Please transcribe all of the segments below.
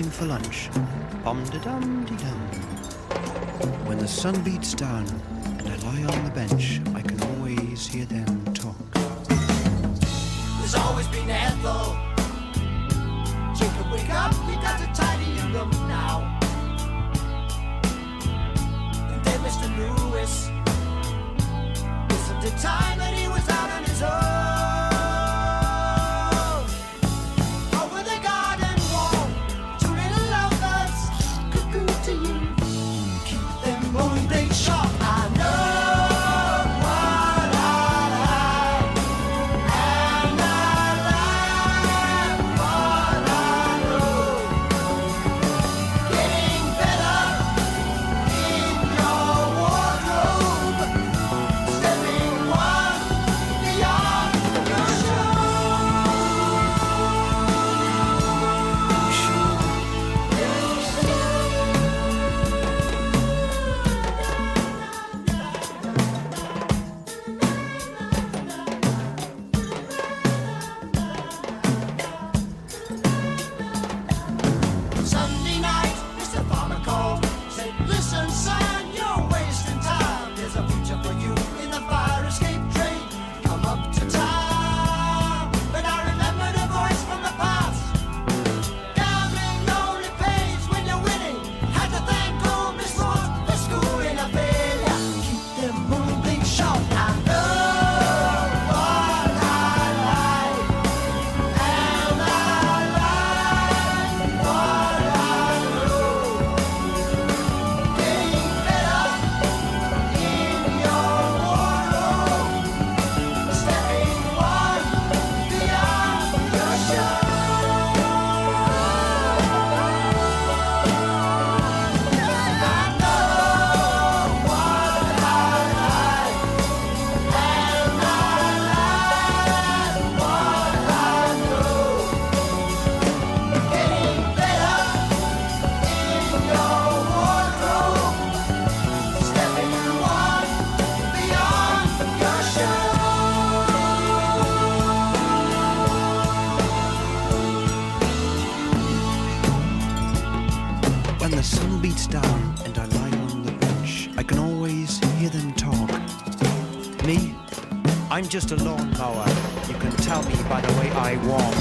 time for lunch. Bum-da-dum-de-dum. When the sun beats down and I lie on the bench, I can always hear them talk. There's always been Ethel. Jacob, wake up, you got to tidy your room now. And then Mr. Lewis, isn't it time that he was out on his own? Over the garden wall, two little lovers, cuckoo to you. Keep them moonblade sharp, I know. I'm just a lawnmower. You can tell me by the way I walk.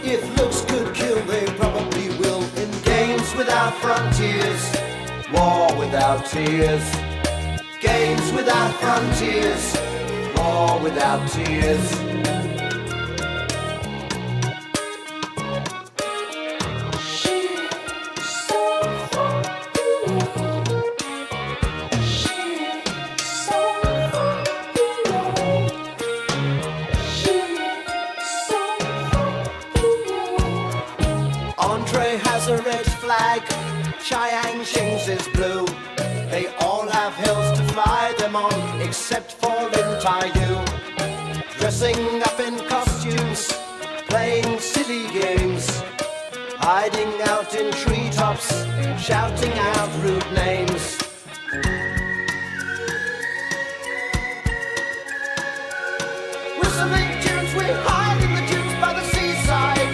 If looks could kill, they probably will in games without without frontiers, war without tears. Games without frontiers, war without tears. Andre has a red flag, Chiang-Shing's is blue. They all have hills to fly them on, except for Lin Tai-yu. Dressing up in costumes, playing silly games, hiding out in treetops, shouting out rude names. Whistling tunes, we hide in the dunes by the seaside.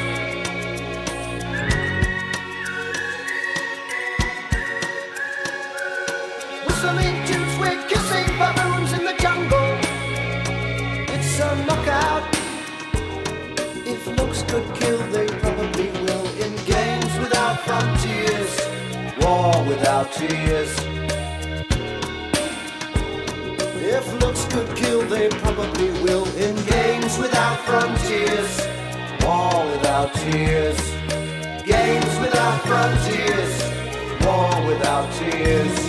Whistling tunes, we're kissing baboons in the jungle. It's a knockout. If looks could kill, they probably will. In games without frontiers, war without tears. If looks could kill, they probably will. In games without frontiers, war without tears. Games without frontiers, war without tears.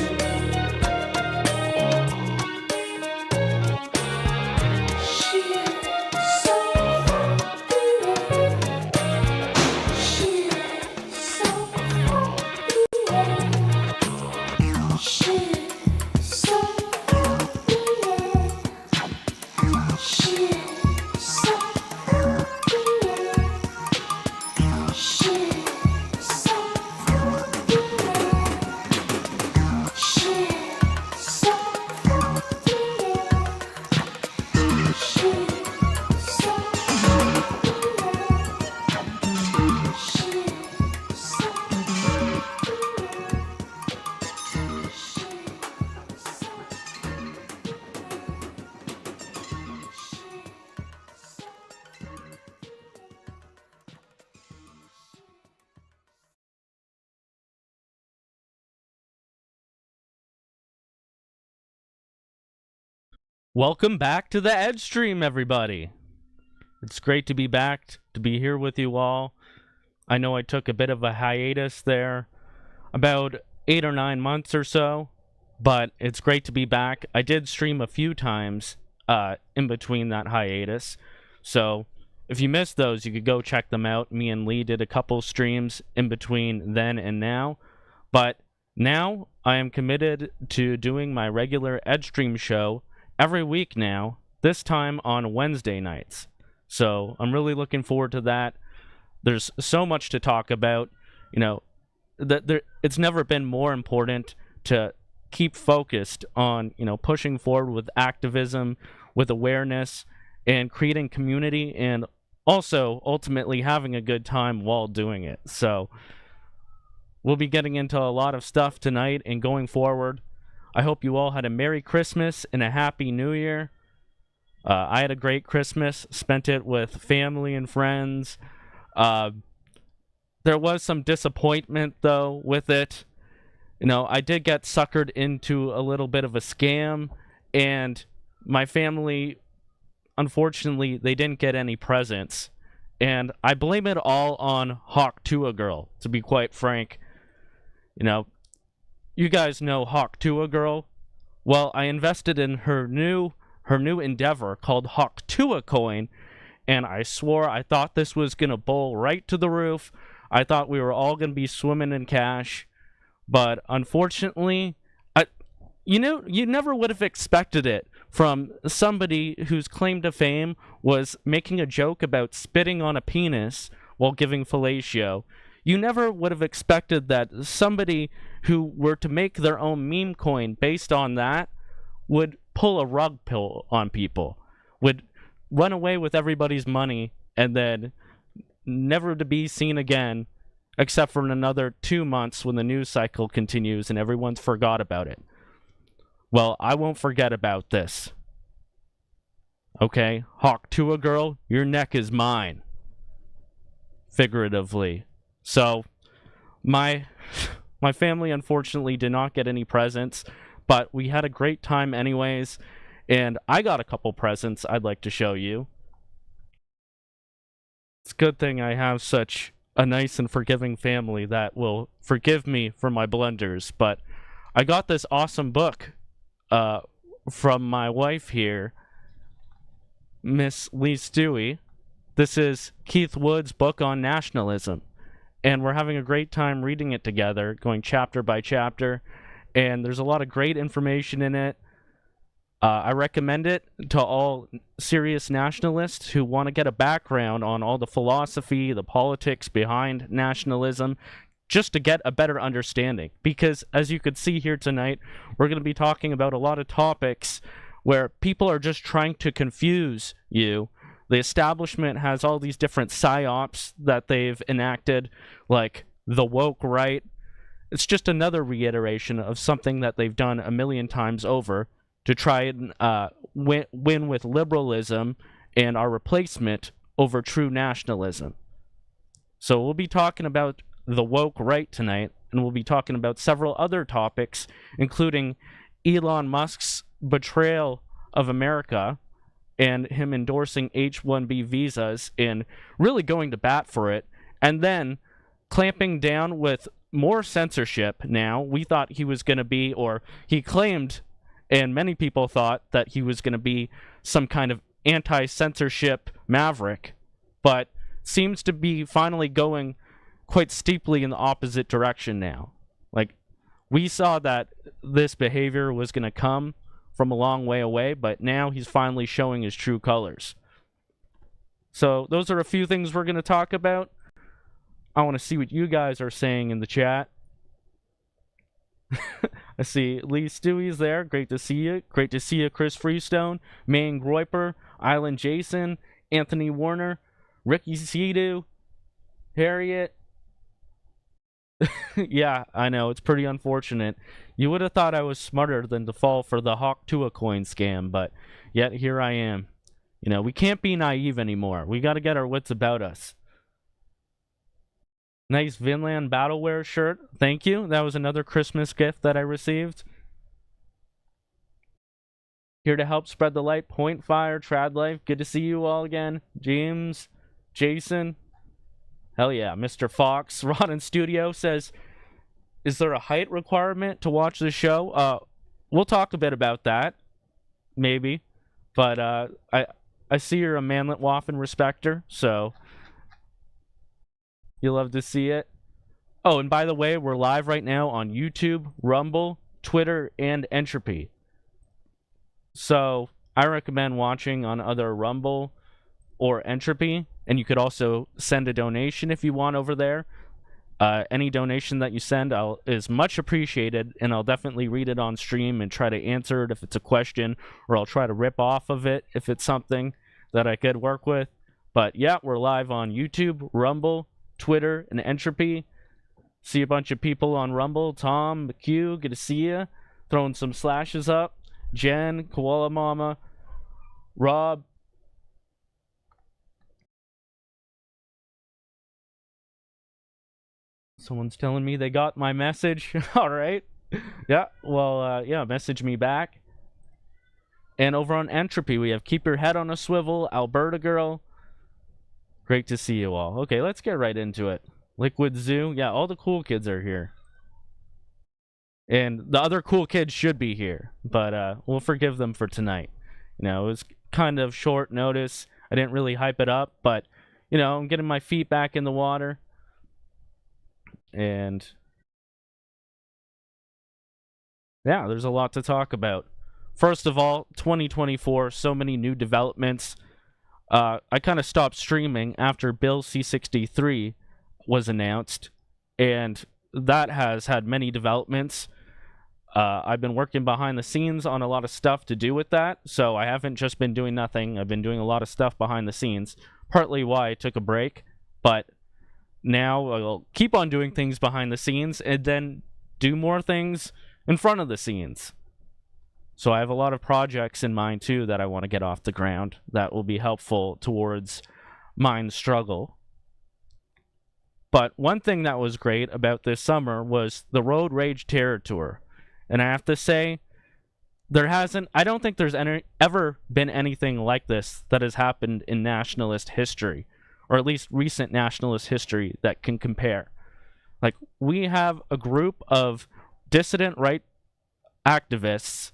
Welcome back to the EdgeStream, everybody. It's great to be back, to be here with you all. I know I took a bit of a hiatus there, about 8 or 9 months or so, but it's great to be back. I did stream a few times in between that hiatus, so if you missed those, you could go check them out. Me and Lee did a couple streams in between then and now, but now I am committed to doing my regular EdgeStream show every week now, this time on Wednesday nights. So I'm really looking forward to that. There's so much to talk about. You know, it's never been more important to keep focused on, you know, pushing forward with activism, with awareness, and creating community, and also ultimately having a good time while doing it. So we'll be getting into a lot of stuff tonight and going forward. I hope you all had a Merry Christmas and a Happy New Year. I had a great Christmas, spent it with family and friends. There was some disappointment, though, with it. You know, I did get suckered into a little bit of a scam, and my family, unfortunately, they didn't get any presents. And I blame it all on Hawk Tua Girl, to be quite frank. You know, you guys know Hawk Tua Girl. Well, I invested in her new endeavor called Hawk Tua Coin, and I swore I thought this was going to bowl right to the roof. I thought we were all going to be swimming in cash, but unfortunately, you never would have expected it from somebody whose claim to fame was making a joke about spitting on a penis while giving fellatio. You never would have expected that somebody who were to make their own meme coin based on that would pull a rug pull on people, would run away with everybody's money, and then never to be seen again, except for in another 2 months when the news cycle continues and everyone's forgot about it. Well, I won't forget about this. Okay, Hawk Tua Girl, your neck is mine. Figuratively. So, my My family, unfortunately, did not get any presents, but we had a great time anyways, and I got a couple presents I'd like to show you. It's a good thing I have such a nice and forgiving family that will forgive me for my blunders, but I got this awesome book from my wife here, Miss Lee Stewie. This is Keith Wood's book on nationalism, and we're having a great time reading it together, going chapter by chapter, and there's a lot of great information in it. I recommend it to all serious nationalists who want to get a background on all the philosophy, the politics behind nationalism, just to get a better understanding. Because, as you could see here tonight, we're going to be talking about a lot of topics where people are just trying to confuse you. The establishment has all these different psyops that they've enacted, like the woke right. It's just another reiteration of something that they've done a million times over to try and win with liberalism and our replacement over true nationalism. So we'll be talking about the woke right tonight, and we'll be talking about several other topics, including Elon Musk's betrayal of America and him endorsing H1B visas and really going to bat for it, and then clamping down with more censorship now. We thought he was going to be, or he claimed, and many people thought that he was going to be some kind of anti-censorship maverick, but seems to be finally going quite steeply in the opposite direction now. Like, we saw that this behavior was going to come from a long way away, but now he's finally showing his true colors. So those are a few things we're going to talk about. I want to see what you guys are saying in the chat. I see Lee Stewie's there. Great to see you. Great to see you, Chris Freestone, Man Groiper, Island Jason, Anthony Warner, Ricky Seadu, Harriet. Yeah, I know. It's pretty unfortunate. You would have thought I was smarter than to fall for the Hawk Tua coin scam, but yet here I am. You know, we can't be naive anymore. We got to get our wits about us. Nice Vinland Battleware shirt. Thank you. That was another Christmas gift that I received. Here to help spread the light. Point Fire, Trad Life. Good to see you all again. James, Jason. Hell yeah. Mr. Fox. Rod in Studio says, is there a height requirement to watch the show? We'll talk a bit about that. Maybe. But I see you're a manlet waffen respecter, so you'll love to see it. Oh, and by the way, we're live right now on YouTube, Rumble, Twitter, and Entropy. So I recommend watching on either Rumble or Entropy, and you could also send a donation if you want over there. Any donation that you send is much appreciated, and I'll definitely read it on stream and try to answer it if it's a question, or I'll try to rip off of it if it's something that I could work with. But yeah, we're live on YouTube, Rumble, Twitter, and Entropy. See a bunch of people on Rumble. Tom, McHugh, good to see you. Throwing some slashes up. Jen, Koala Mama, Rob. Someone's telling me they got my message. All right. Yeah, well, yeah, message me back. And over on Entropy, we have Keep Your Head on a Swivel, Alberta Girl. Great to see you all. Okay, let's get right into it. Liquid Zoo. Yeah, all the cool kids are here. And the other cool kids should be here, but we'll forgive them for tonight. You know, it was kind of short notice. I didn't really hype it up, but, you know, I'm getting my feet back in the water. And yeah, there's a lot to talk about. First of all, 2024, so many new developments. I kind of stopped streaming after Bill C-63 was announced, and that has had many developments. I've been working behind the scenes on a lot of stuff to do with that, so I haven't just been doing nothing. I've been doing a lot of stuff behind the scenes, partly why I took a break, but now I'll keep on doing things behind the scenes and then do more things in front of the scenes. So I have a lot of projects in mind, too, that I want to get off the ground that will be helpful towards mind struggle. But one thing that was great about this summer was the Road Rage Terror Tour. And I have to say, I don't think there's ever been anything like this that has happened in nationalist history, or at least recent nationalist history, that can compare. Like, we have a group of dissident right activists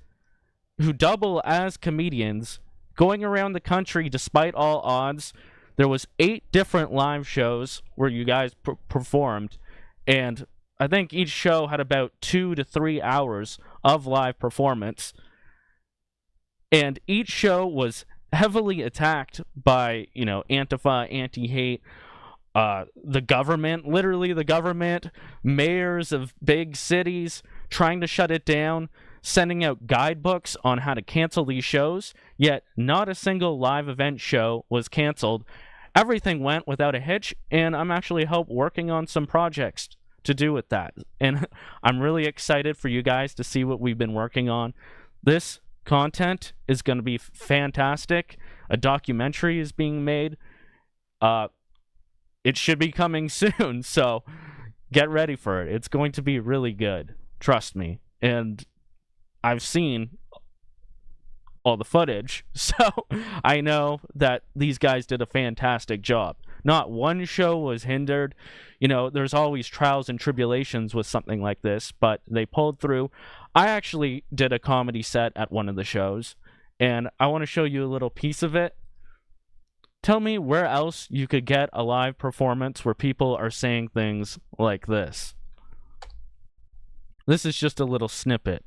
who double as comedians going around the country despite all odds. There was 8 different live shows where you guys performed, and I think each show had about 2 to 3 hours of live performance. And each show was heavily attacked by, Antifa, anti-hate, the government, literally the government, mayors of big cities trying to shut it down, sending out guidebooks on how to cancel these shows, yet not a single live event show was canceled. Everything went without a hitch, and I'm actually working on some projects to do with that. And I'm really excited for you guys to see what we've been working on. This content is going to be fantastic. A documentary is being made. It should be coming soon, so get ready for it. It's going to be really good. Trust me. And I've seen all the footage, so I know that these guys did a fantastic job. Not one show was hindered. There's always trials and tribulations with something like this, but they pulled through. I actually did a comedy set at one of the shows, and I want to show you a little piece of it. Tell me where else you could get a live performance where people are saying things like this. This is just a little snippet.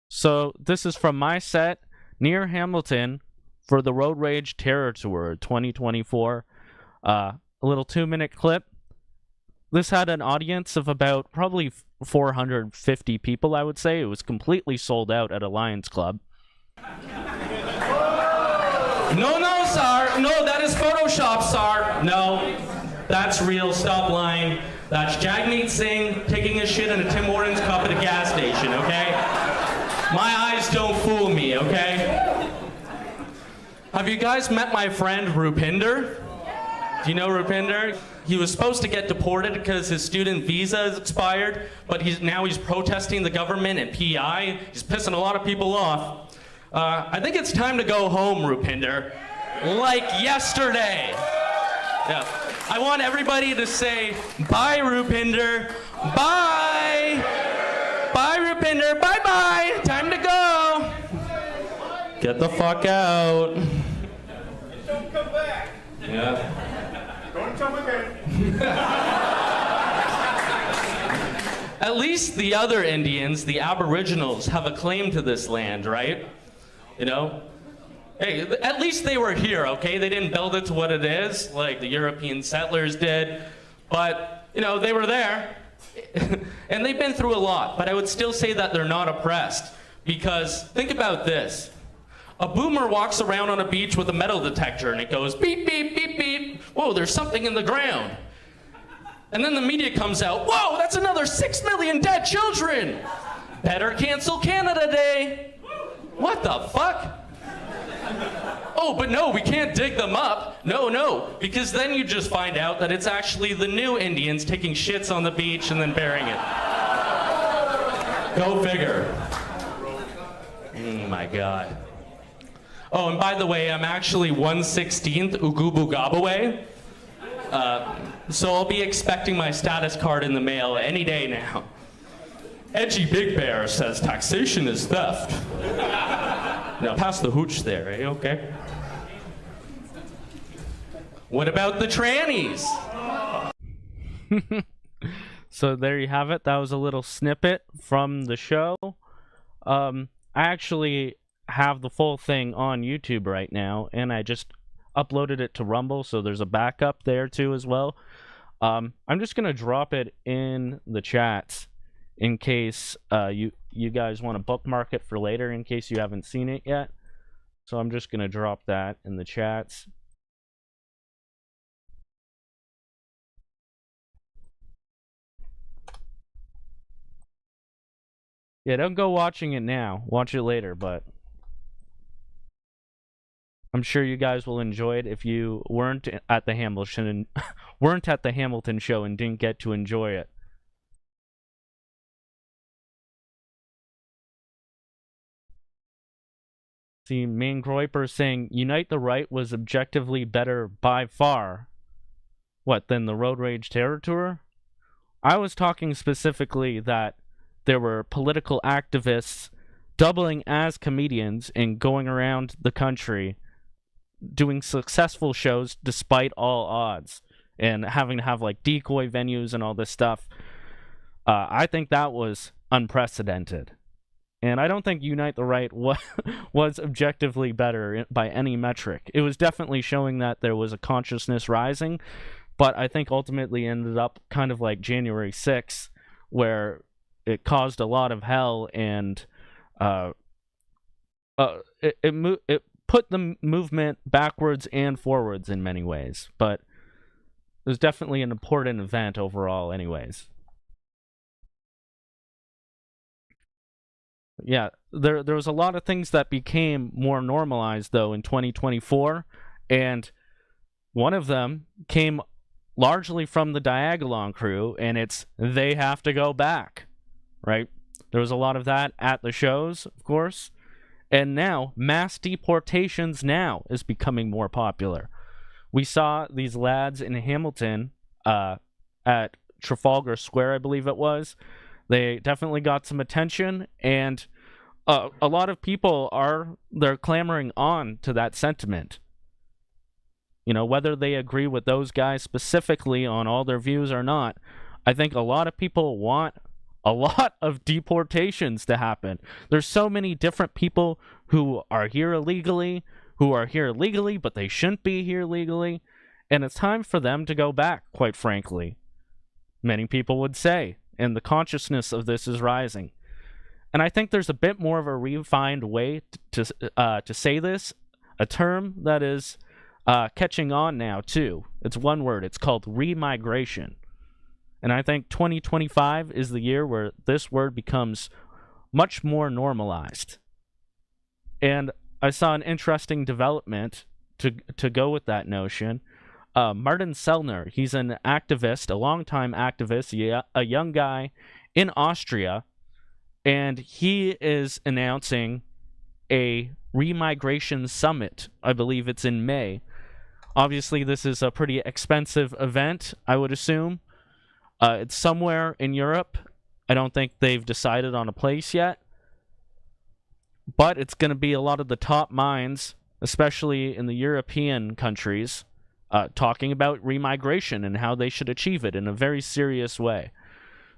So this is from my set near Hamilton for the Road Rage Terror Tour 2024. A little 2-minute clip. This had an audience of about probably 450 people, I would say. It was completely sold out at a Lions Club. No, sir. No, that is Photoshop, sir. No, that's real. Stop lying. That's Jagmeet Singh taking a shit in a Tim Hortons cup at a gas station, okay? My eyes don't fool me, okay? Have you guys met my friend Rupinder? Do you know Rupinder? He was supposed to get deported because his student visa is expired, but now he's protesting the government and PI. He's pissing a lot of people off. I think it's time to go home, Rupinder. Like yesterday. Yeah. I want everybody to say, bye, Rupinder. Bye. Bye, Rupinder. Bye-bye. Time to go. Get the fuck out. Don't come back. Yeah. Don't come again. At least the other Indians, the Aboriginals, have a claim to this land, right? Hey, at least they were here, okay? They didn't build it to what it is, like the European settlers did. But, they were there. And they've been through a lot. But I would still say that they're not oppressed. Because, think about this. A boomer walks around on a beach with a metal detector and it goes beep, beep, beep, beep. Whoa, there's something in the ground. And then the media comes out, whoa, that's another 6 million dead children. Better cancel Canada Day. What the fuck? Oh, but no, we can't dig them up. No, because then you just find out that it's actually the new Indians taking shits on the beach and then burying it. Go figure. Oh my God. Oh, and by the way, I'm actually 1/16th Ugubugabawe. So I'll be expecting my status card in the mail any day now. Edgy Big Bear says taxation is theft. Now pass the hooch there, eh? Okay. What about the trannies? So there you have it. That was a little snippet from the show. I actually have the full thing on YouTube right now, and I just uploaded it to Rumble, so there's a backup there too as well. I'm just gonna drop it in the chats in case you guys want to bookmark it for later in case you haven't seen it yet. So I'm just gonna drop that in the chats. Yeah, don't go watching it now. Watch it later, but I'm sure you guys will enjoy it if you weren't at the Hamilton show and didn't get to enjoy it. See, Main Groiper saying, Unite the Right was objectively better by far. What, than the Road Rage Terror Tour? I was talking specifically that there were political activists doubling as comedians and going around the country doing successful shows despite all odds and having to have like decoy venues and all this stuff. I think that was unprecedented. And I don't think Unite the Right was objectively better by any metric. It was definitely showing that there was a consciousness rising, but I think ultimately ended up kind of like January 6th, where it caused a lot of hell and it put the movement backwards and forwards in many ways. But it was definitely an important event overall anyways. Yeah, there was a lot of things that became more normalized, though, in 2024, and one of them came largely from the Diagolon crew, and it's they have to go back, right? There was a lot of that at the shows, of course, and now mass deportations now is becoming more popular. We saw these lads in Hamilton at Trafalgar Square, I believe it was. They definitely got some attention, and a lot of people they're clamoring on to that sentiment. You know, whether they agree with those guys specifically on all their views or not, I think a lot of people want a lot of deportations to happen. There's so many different people who are here illegally, but they shouldn't be here legally, and it's time for them to go back, quite frankly. Many people would say. And the consciousness of this is rising. And I think there's a bit more of a refined way to say this, a term that is catching on now, too. It's one word. It's called remigration. And I think 2025 is the year where this word becomes much more normalized. And I saw an interesting development to go with that notion. Martin Sellner, he's an activist, a longtime activist, a young guy in Austria, and he is announcing a remigration summit. I believe it's in May. Obviously, this is a pretty expensive event, I would assume. It's somewhere in Europe. I don't think they've decided on a place yet. But it's going to be a lot of the top minds, especially in the European countries, talking about remigration and how they should achieve it in a very serious way.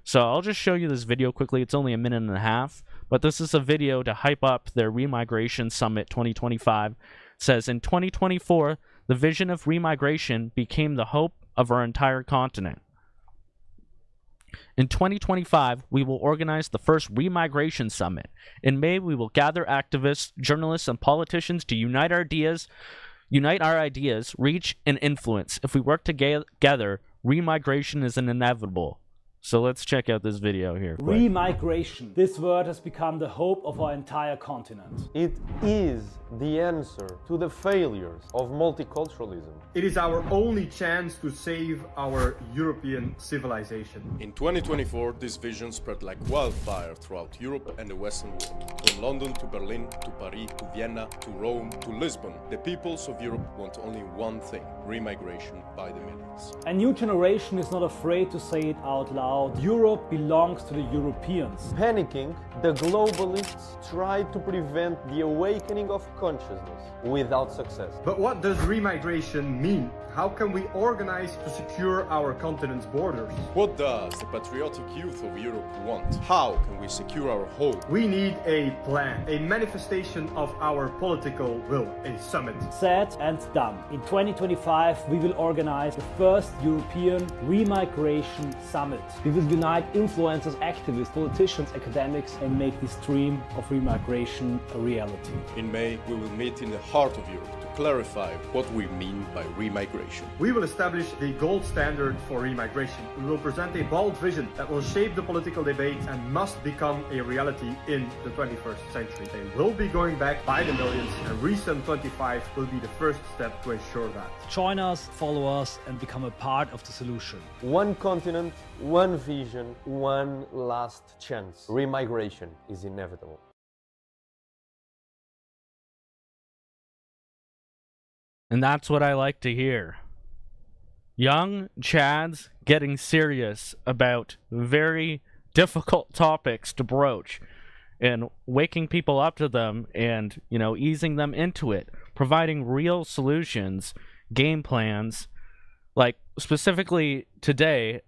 So I'll just show you this video quickly. It's only a minute and a half, but this is a video to hype up their Remigration Summit 2025. It says, in 2024, the vision of remigration became the hope of our entire continent. In 2025, we will organize the first Remigration Summit. In May, we will gather activists, journalists, and politicians to unite our ideas, reach, and influence. If we work together, remigration is inevitable. So let's check out this video here. Remigration. This word has become the hope of our entire continent. It is the answer to the failures of multiculturalism. It is our only chance to save our European civilization. In 2024, this vision spread like wildfire throughout Europe and the Western world. From London to Berlin, to Paris, to Vienna, to Rome, to Lisbon, the peoples of Europe want only one thing: remigration by the millions. A new generation is not afraid to say it out loud. Europe belongs to the Europeans. Panicking, the globalists tried to prevent the awakening of consciousness without success. But what does remigration mean? How can we organize to secure our continent's borders? What does the patriotic youth of Europe want? How can we secure our home? We need a plan, a manifestation of our political will, a summit. Said and done. In 2025, we will organize the first European Remigration Summit. We will unite influencers, activists, politicians, academics, and make this dream of remigration a reality. In May, we will meet in the heart of Europe to clarify what we mean by remigration. We will establish the gold standard for remigration. We will present a bold vision that will shape the political debate and must become a reality in the 21st century. They will be going back by the millions, and Recent 25 will be the first step to ensure that. Join us, follow us, and become a part of the solution. One continent, one vision, one last chance. Remigration is inevitable. And that's what I like to hear. Young Chads getting serious about very difficult topics to broach and waking people up to them and, easing them into it, providing real solutions, game plans. Like, specifically today,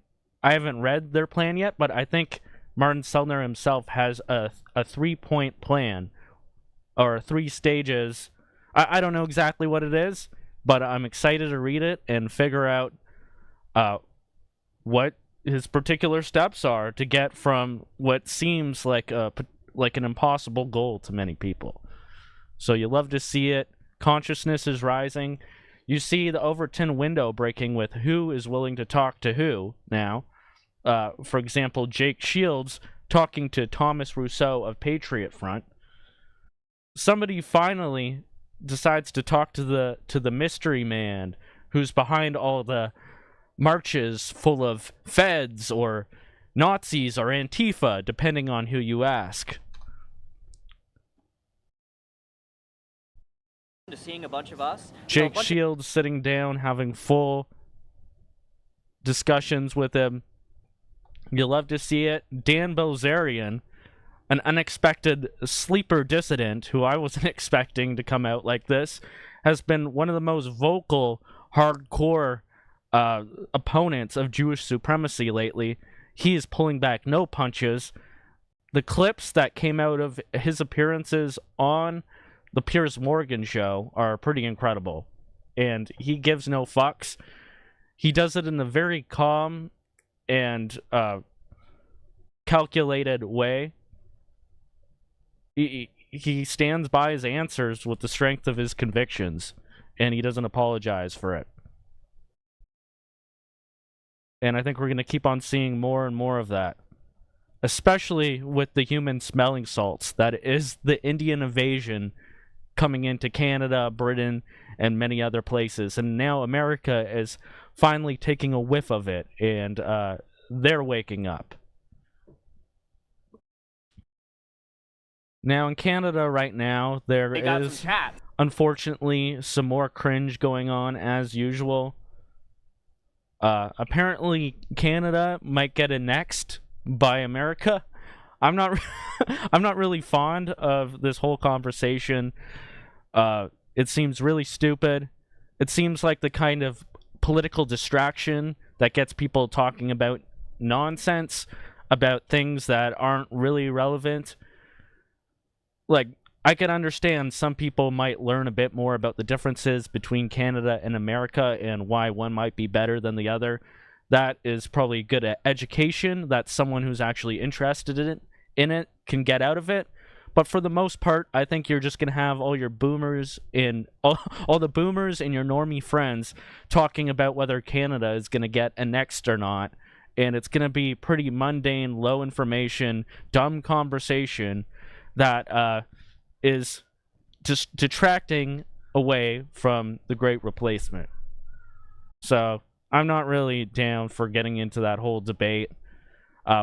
I haven't read their plan yet, but I think Martin Sellner himself has a 3-point plan, or 3 stages. I don't know exactly what it is, but I'm excited to read it and figure out what his particular steps are to get from what seems like an impossible goal to many people. So you love to see it. Consciousness is rising. You see the Overton window breaking with who is willing to talk to who now. For example, Jake Shields talking to Thomas Rousseau of Patriot Front. Somebody finally decides to talk to the mystery man who's behind all the marches full of feds or Nazis or Antifa, depending on who you ask. To seeing a bunch of us. Jake Shields sitting down, having full discussions with him. You love to see it. Dan Bilzerian, an unexpected sleeper dissident who I wasn't expecting to come out like this, has been one of the most vocal, hardcore opponents of Jewish supremacy lately. He is pulling back no punches. The clips that came out of his appearances on the Piers Morgan show are pretty incredible. And he gives no fucks. He does it in a very calm and calculated way. He stands by his answers with the strength of his convictions, and he doesn't apologize for it. And I think we're going to keep on seeing more and more of that, especially with the human smelling salts that is the Indian invasion coming into Canada, Britain, and many other places. And now America is finally taking a whiff of it, and they're waking up. Now, in Canada right now, there is, unfortunately, some more cringe going on as usual. Apparently, Canada might get annexed by America. I'm not really fond of this whole conversation. It seems really stupid. It seems like the kind of political distraction that gets people talking about nonsense, about things that aren't really relevant. Like, I can understand some people might learn a bit more about the differences between Canada and America and why one might be better than the other. That is probably good at education that someone who's actually interested in it can get out of it. But for the most part, I think you're just going to have all your boomers and all the boomers and your normie friends talking about whether Canada is going to get annexed or not. And it's going to be pretty mundane, low information, dumb conversation that is just detracting away from the Great Replacement. So I'm not really down for getting into that whole debate.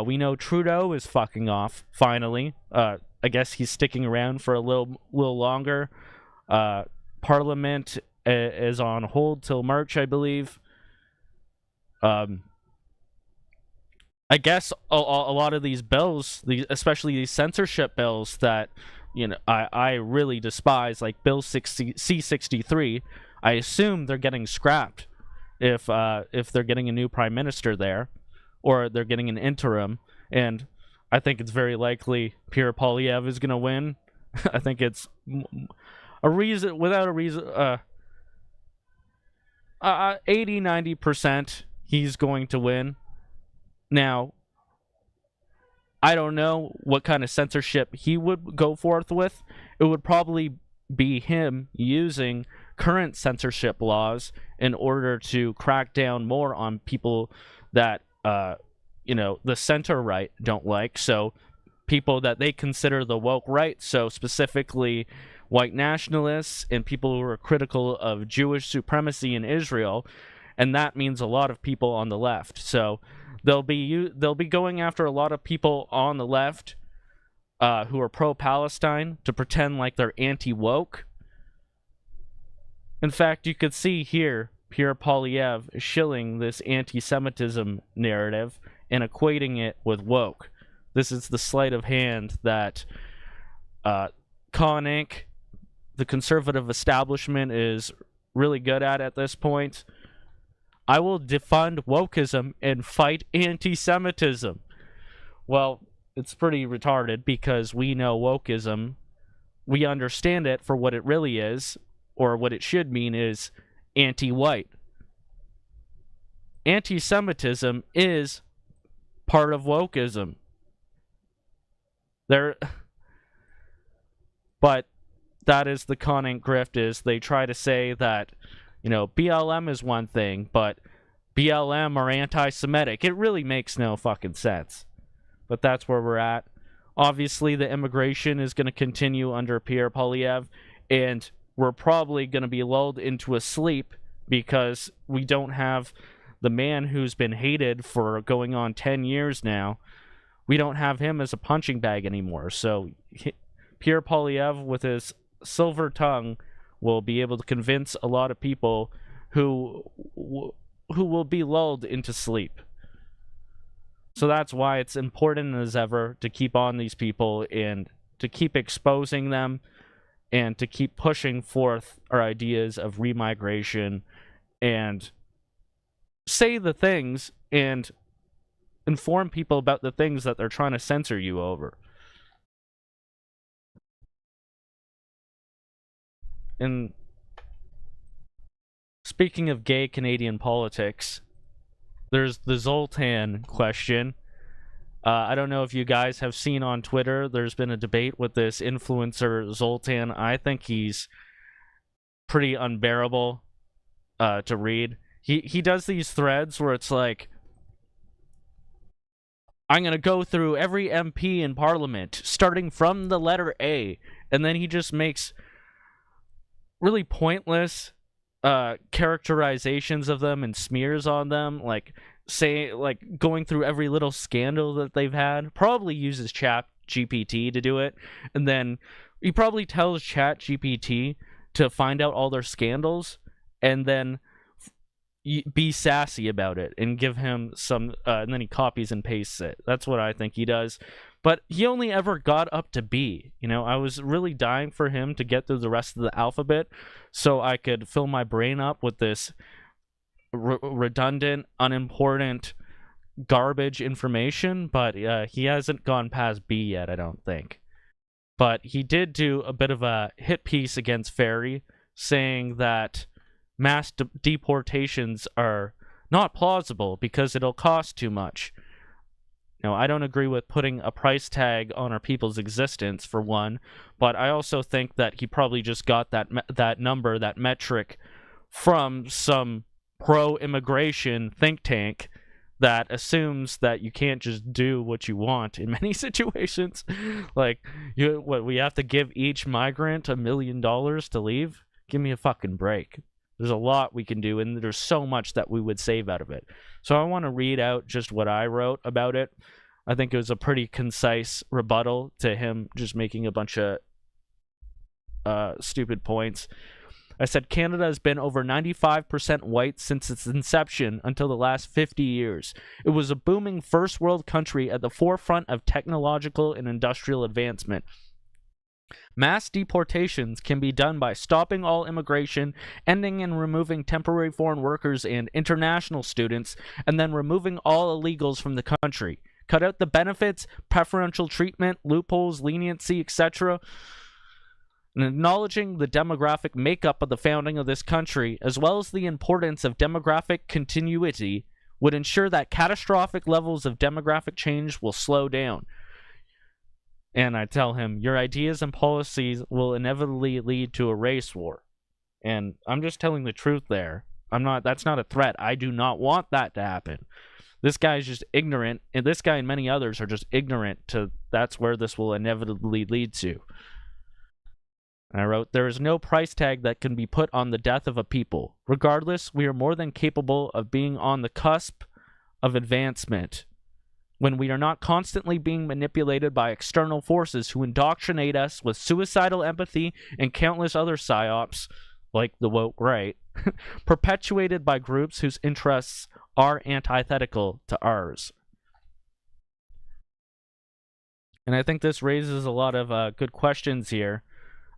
We know Trudeau is fucking off, finally. I guess he's sticking around for a little longer. Parliament is on hold till March, I believe. I guess a lot of these bills, especially these censorship bills that I really despise, like Bill C-63, I assume they're getting scrapped if they're getting a new prime minister there, or they're getting an interim, and I think it's very likely Pierre Poilievre is going to win. I think it's without a reason, 80-90% he's going to win. Now, I don't know what kind of censorship he would go forth with. It would probably be him using current censorship laws in order to crack down more on people that, the center right don't like. So people that they consider the woke right, so specifically white nationalists and people who are critical of Jewish supremacy in Israel, and that means a lot of people on the left. So they'll be going after a lot of people on the left who are pro-Palestine to pretend like they're anti-woke. In fact, you could see here Pierre Poilievre shilling this anti-Semitism narrative and equating it with woke. This is the sleight of hand that Con Inc., the conservative establishment, is really good at this point. I will defund wokeism and fight anti-Semitism. Well, it's pretty retarded because we know wokeism, we understand it for what it really is, or what it should mean is anti-white. Anti-Semitism is part of wokeism. But that is the Con Inc. grift, is they try to say that, BLM is one thing, but BLM are anti-Semitic. It really makes no fucking sense. But that's where we're at. Obviously, the immigration is going to continue under Pierre Poilievre, and we're probably going to be lulled into a sleep because we don't have the man who's been hated for going on 10 years now. We don't have him as a punching bag anymore. So Pierre Poilievre, with his silver tongue, will be able to convince a lot of people who will be lulled into sleep. So that's why it's important as ever to keep on these people and to keep exposing them and to keep pushing forth our ideas of remigration and say the things and inform people about the things that they're trying to censor you over. And speaking of gay Canadian politics, there's the Zoltan question. I don't know if you guys have seen on Twitter, there's been a debate with this influencer Zoltan. I think he's pretty unbearable to read. He does these threads where it's like, I'm going to go through every MP in Parliament, starting from the letter A, and then he just makes really pointless characterizations of them and smears on them, like going through every little scandal that they've had. Probably uses Chat GPT to do it, and then he probably tells Chat GPT to find out all their scandals and then be sassy about it and give him some and then he copies and pastes it. That's what I think he does. But he only ever got up to B. I was really dying for him to get through the rest of the alphabet so I could fill my brain up with this redundant, unimportant, garbage information. But he hasn't gone past B yet, I don't think. But he did do a bit of a hit piece against Ferry, saying that mass deportations are not plausible because it'll cost too much. I don't agree with putting a price tag on our people's existence, for one, but I also think that he probably just got that number, that metric, from some pro-immigration think tank that assumes that you can't just do what you want in many situations. Like, we have to give each migrant $1 million to leave? Give me a fucking break. There's a lot we can do, and there's so much that we would save out of it. So I want to read out just what I wrote about it. I think it was a pretty concise rebuttal to him just making a bunch of stupid points. I said, Canada has been over 95% white since its inception until the last 50 years. It was a booming first world country at the forefront of technological and industrial advancement. Mass deportations can be done by stopping all immigration, ending and removing temporary foreign workers and international students, and then removing all illegals from the country. Cut out the benefits, preferential treatment, loopholes, leniency, etc. And acknowledging the demographic makeup of the founding of this country, as well as the importance of demographic continuity, would ensure that catastrophic levels of demographic change will slow down. And I tell him, your ideas and policies will inevitably lead to a race war. And I'm just telling the truth there. That's not a threat. I do not want that to happen. This guy is just ignorant, and this guy and many others are just ignorant to that's where this will inevitably lead to. And I wrote, there is no price tag that can be put on the death of a people. Regardless, we are more than capable of being on the cusp of advancement when we are not constantly being manipulated by external forces who indoctrinate us with suicidal empathy and countless other psyops, like the woke right, perpetuated by groups whose interests are antithetical to ours. And I think this raises a lot of good questions here.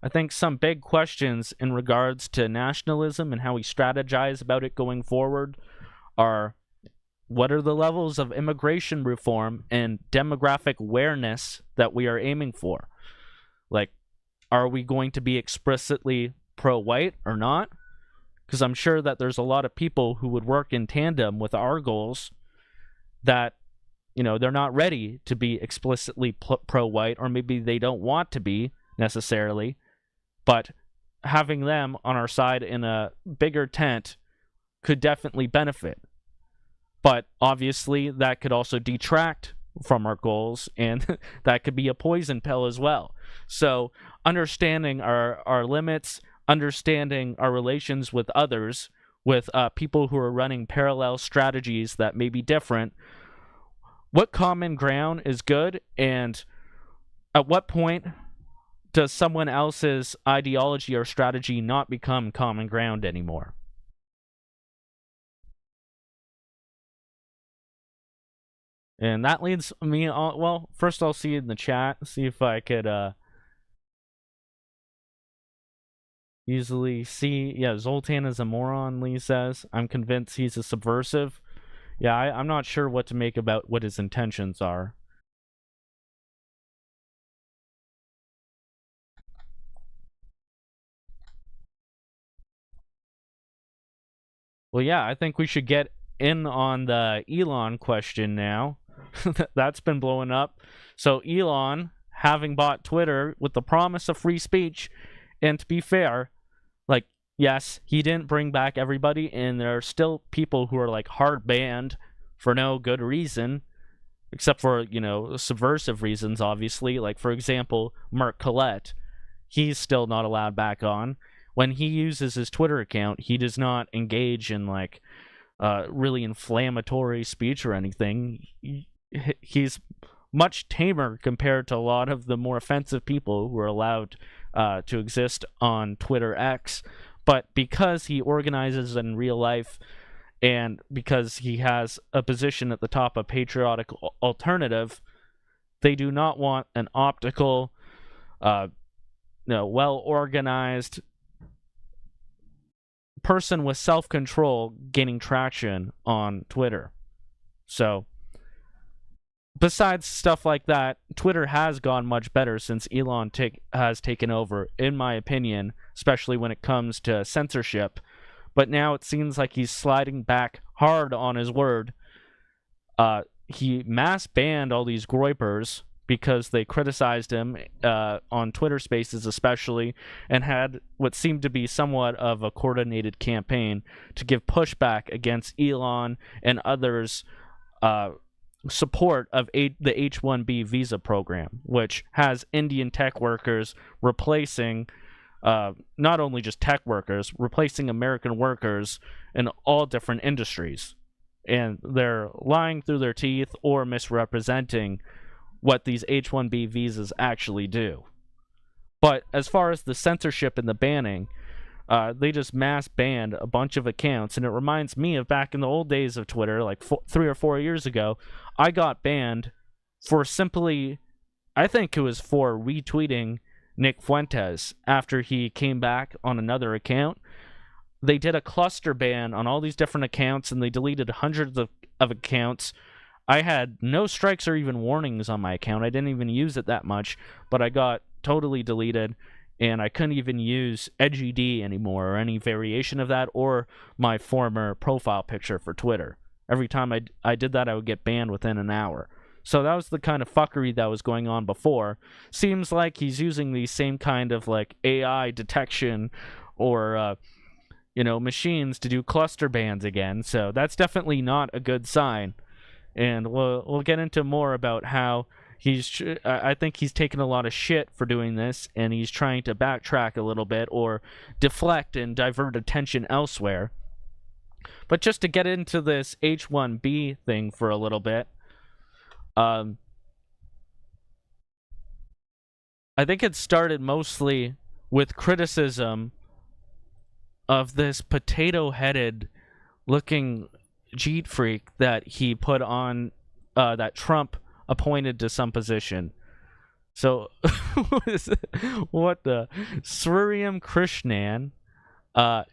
I think some big questions in regards to nationalism and how we strategize about it going forward are, what are the levels of immigration reform and demographic awareness that we are aiming for? Like, are we going to be explicitly pro-white or not? Because I'm sure that there's a lot of people who would work in tandem with our goals that, you know, they're not ready to be explicitly pro-white, or maybe they don't want to be necessarily, but having them on our side in a bigger tent could definitely benefit. But obviously that could also detract from our goals, and that could be a poison pill as well. So understanding our limits, understanding our relations with others, with people who are running parallel strategies that may be different, what common ground is good, and at what point does someone else's ideology or strategy not become common ground anymore? And that leads me on. Well, first I'll see in the chat, see if I could easily see. Yeah, Zoltan is a moron, Lee says. I'm convinced he's a subversive. Yeah, I'm not sure what to make about what his intentions are. Well, yeah, I think we should get in on the Elon question now. That's been blowing up. So Elon, having bought Twitter with the promise of free speech, and to be fair, like, yes, he didn't bring back everybody, and there are still people who are like hard banned for no good reason, except for, you know, subversive reasons, obviously. Like, for example, Mark Collette, he's still not allowed back on. When he uses his Twitter account, he does not engage in like really inflammatory speech or anything. He's much tamer compared to a lot of the more offensive people who are allowed to exist on Twitter X. But because he organizes in real life, and because he has a position at the top of Patriotic Alternative, they do not want an optical, well-organized person with self-control gaining traction on Twitter. So, besides stuff like that, Twitter has gone much better since Elon has taken over, in my opinion, especially when it comes to censorship. But now it seems like he's sliding back hard on his word. He mass banned all these groypers because they criticized him on Twitter Spaces especially, and had what seemed to be somewhat of a coordinated campaign to give pushback against Elon and others' support of the H1B visa program, which has Indian tech workers replacing not only just tech workers, replacing American workers in all different industries. And they're lying through their teeth or misrepresenting what these H1B visas actually do. But as far as the censorship and the banning, they just mass banned a bunch of accounts, and it reminds me of back in the old days of Twitter, like 3 or 4 years ago. I got banned for simply, I think it was for retweeting Nick Fuentes after he came back on another account. They did a cluster ban on all these different accounts, and they deleted hundreds of accounts. I had no strikes or even warnings on my account. I didn't even use it that much, but I got totally deleted, and I couldn't even use Edgy D anymore, or any variation of that, or my former profile picture for Twitter. Every time I did that, I would get banned within an hour. So that was the kind of fuckery that was going on before. Seems like he's using the same kind of like AI detection or machines to do cluster bands again. So that's definitely not a good sign. And we'll get into more about how I think he's taken a lot of shit for doing this, and he's trying to backtrack a little bit or deflect and divert attention elsewhere. But just to get into this H1B thing for a little bit, I think it started mostly with criticism of this potato-headed looking Jeet freak that he put on, that Trump appointed to some position. So, what the? Sriram Krishnan.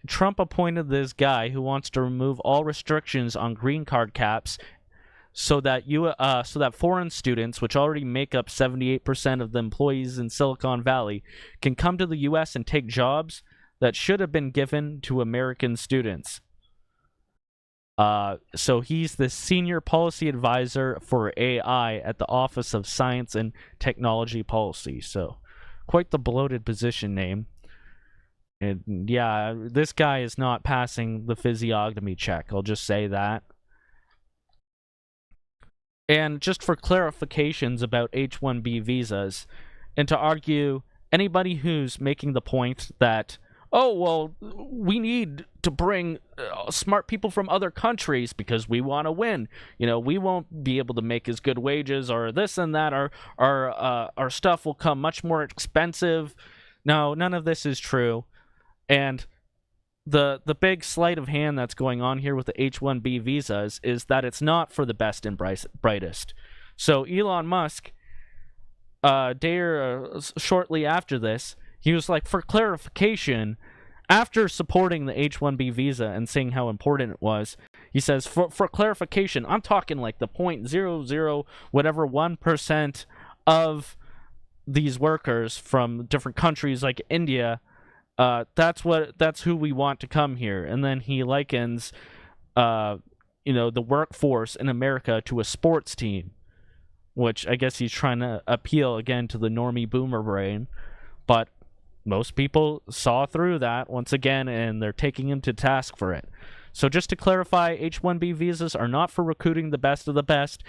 Trump appointed this guy who wants to remove all restrictions on green card caps so that foreign students, which already make up 78% of the employees in Silicon Valley, can come to the U.S. and take jobs that should have been given to American students. So he's the senior policy advisor for AI at the Office of Science and Technology Policy. So quite the bloated position name. And yeah, this guy is not passing the physiognomy check. I'll just say that. And just for clarifications about H1B visas, and to argue anybody who's making the point that, oh, well, we need to bring smart people from other countries because we want to win. We won't be able to make as good wages or this and that. Our stuff will come much more expensive. No, none of this is true. And the big sleight of hand that's going on here with the H1B visas is that it's not for the best and brightest. So Elon Musk, shortly after this, he was like, for clarification, after supporting the H1B visa and saying how important it was, he says, for clarification, I'm talking like the 0.00 whatever 1% of these workers from different countries like India. That's who we want to come here. And then he likens, the workforce in America to a sports team, which I guess he's trying to appeal again to the normie boomer brain. But most people saw through that once again, and they're taking him to task for it. So just to clarify, H1B visas are not for recruiting the best of the best.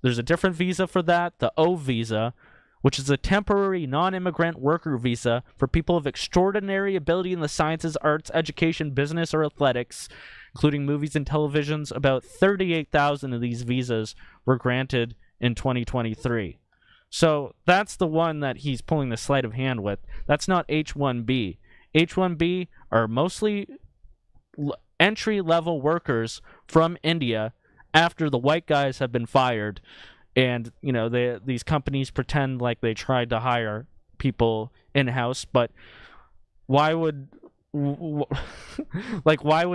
There's a different visa for that, the O visa, which is a temporary non-immigrant worker visa for people of extraordinary ability in the sciences, arts, education, business, or athletics, including movies and televisions. About 38,000 of these visas were granted in 2023. So that's the one that he's pulling the sleight of hand with. That's not H1B. H1B are mostly entry-level workers from India after the white guys have been fired. And, these companies pretend like they tried to hire people in-house, but why would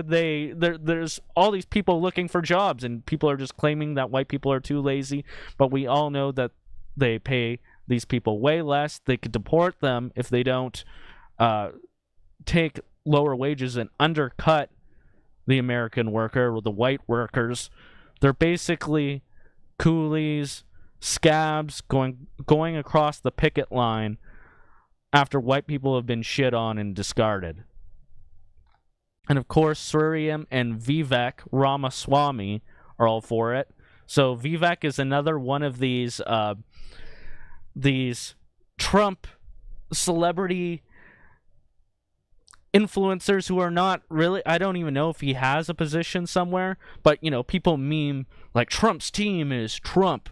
they? There's all these people looking for jobs, and people are just claiming that white people are too lazy, but we all know that they pay these people way less. They could deport them if they don't take lower wages and undercut the American worker or the white workers. They're basically coolies, scabs going across the picket line after white people have been shit on and discarded. And of course, Sriram and Vivek Ramaswamy are all for it. So Vivek is another one of these Trump celebrity influencers who are not really, I don't even know if he has a position somewhere, but people meme like Trump's team is Trump.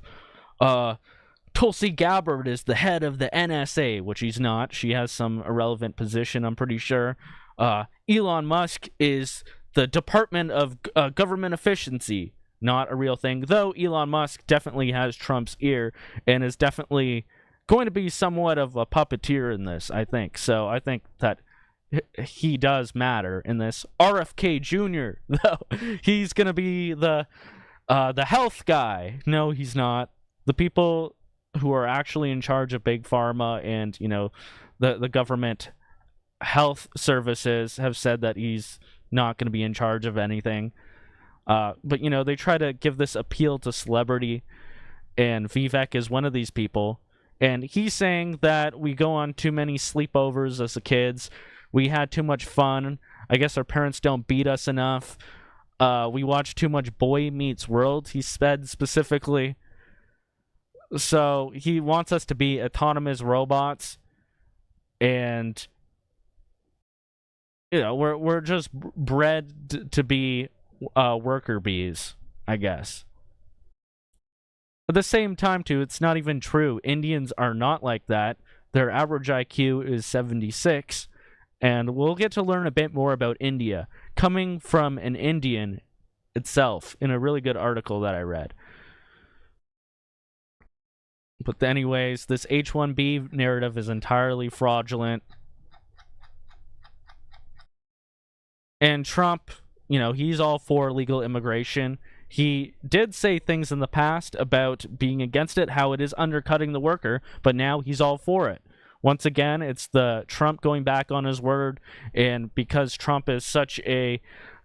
Tulsi Gabbard is the head of the NSA, which he's not. She has some irrelevant position, I'm pretty sure. Elon Musk is the Department of Government Efficiency. Not a real thing, though Elon Musk definitely has Trump's ear and is definitely going to be somewhat of a puppeteer in this, I think. So I think that he does matter in this. RFK Jr., though, he's going to be the health guy. No, he's not. The people who are actually in charge of Big Pharma and, the government health services have said that he's not going to be in charge of anything. But, they try to give this appeal to celebrity, and Vivek is one of these people. And he's saying that we go on too many sleepovers as kids. We had too much fun. I guess our parents don't beat us enough. We watch too much Boy Meets World, he said specifically. So he wants us to be autonomous robots, and you know, we're just bred to be worker bees, I guess. At the same time, too, it's not even true. Indians are not like that. Their average IQ is 76, and we'll get to learn a bit more about India, coming from an Indian itself, in a really good article that I read. But anyways, this H1B narrative is entirely fraudulent. And Trump, you know, he's all for legal immigration. He did say things in the past about being against it, how it is undercutting the worker, but now he's all for it. Once again, it's the Trump going back on his word, and because Trump is such a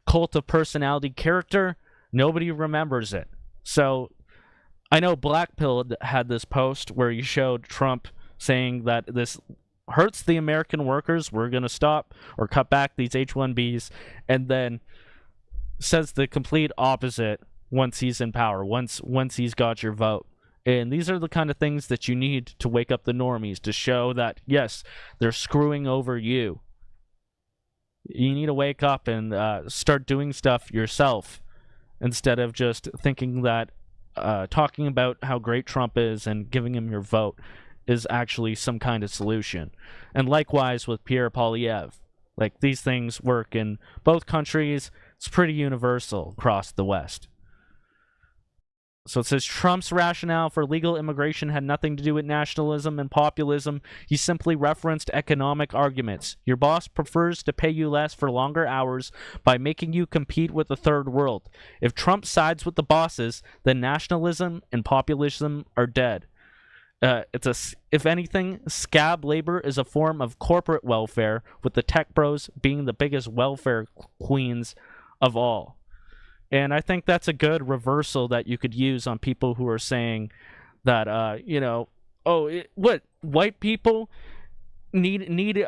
cult of personality character, nobody remembers it. So I know Blackpill had this post where he showed Trump saying that this hurts the American workers, we're going to stop or cut back these H1Bs, and then says the complete opposite once he's in power, once he's got your vote. And these are the kind of things that you need to wake up the normies, to show that, yes, they're screwing over you. You need to wake up and start doing stuff yourself, instead of just thinking that talking about how great Trump is and giving him your vote is actually some kind of solution. And likewise with Pierre Poilievre. Like, these things work in both countries. It's pretty universal across the West. So it says Trump's rationale for legal immigration had nothing to do with nationalism and populism. He simply referenced economic arguments. Your boss prefers to pay you less for longer hours by making you compete with the third world. If Trump sides with the bosses, then nationalism and populism are dead. If anything, scab labor is a form of corporate welfare, with the tech bros being the biggest welfare queens of all. And I think that's a good reversal that you could use on people who are saying that, what, white people need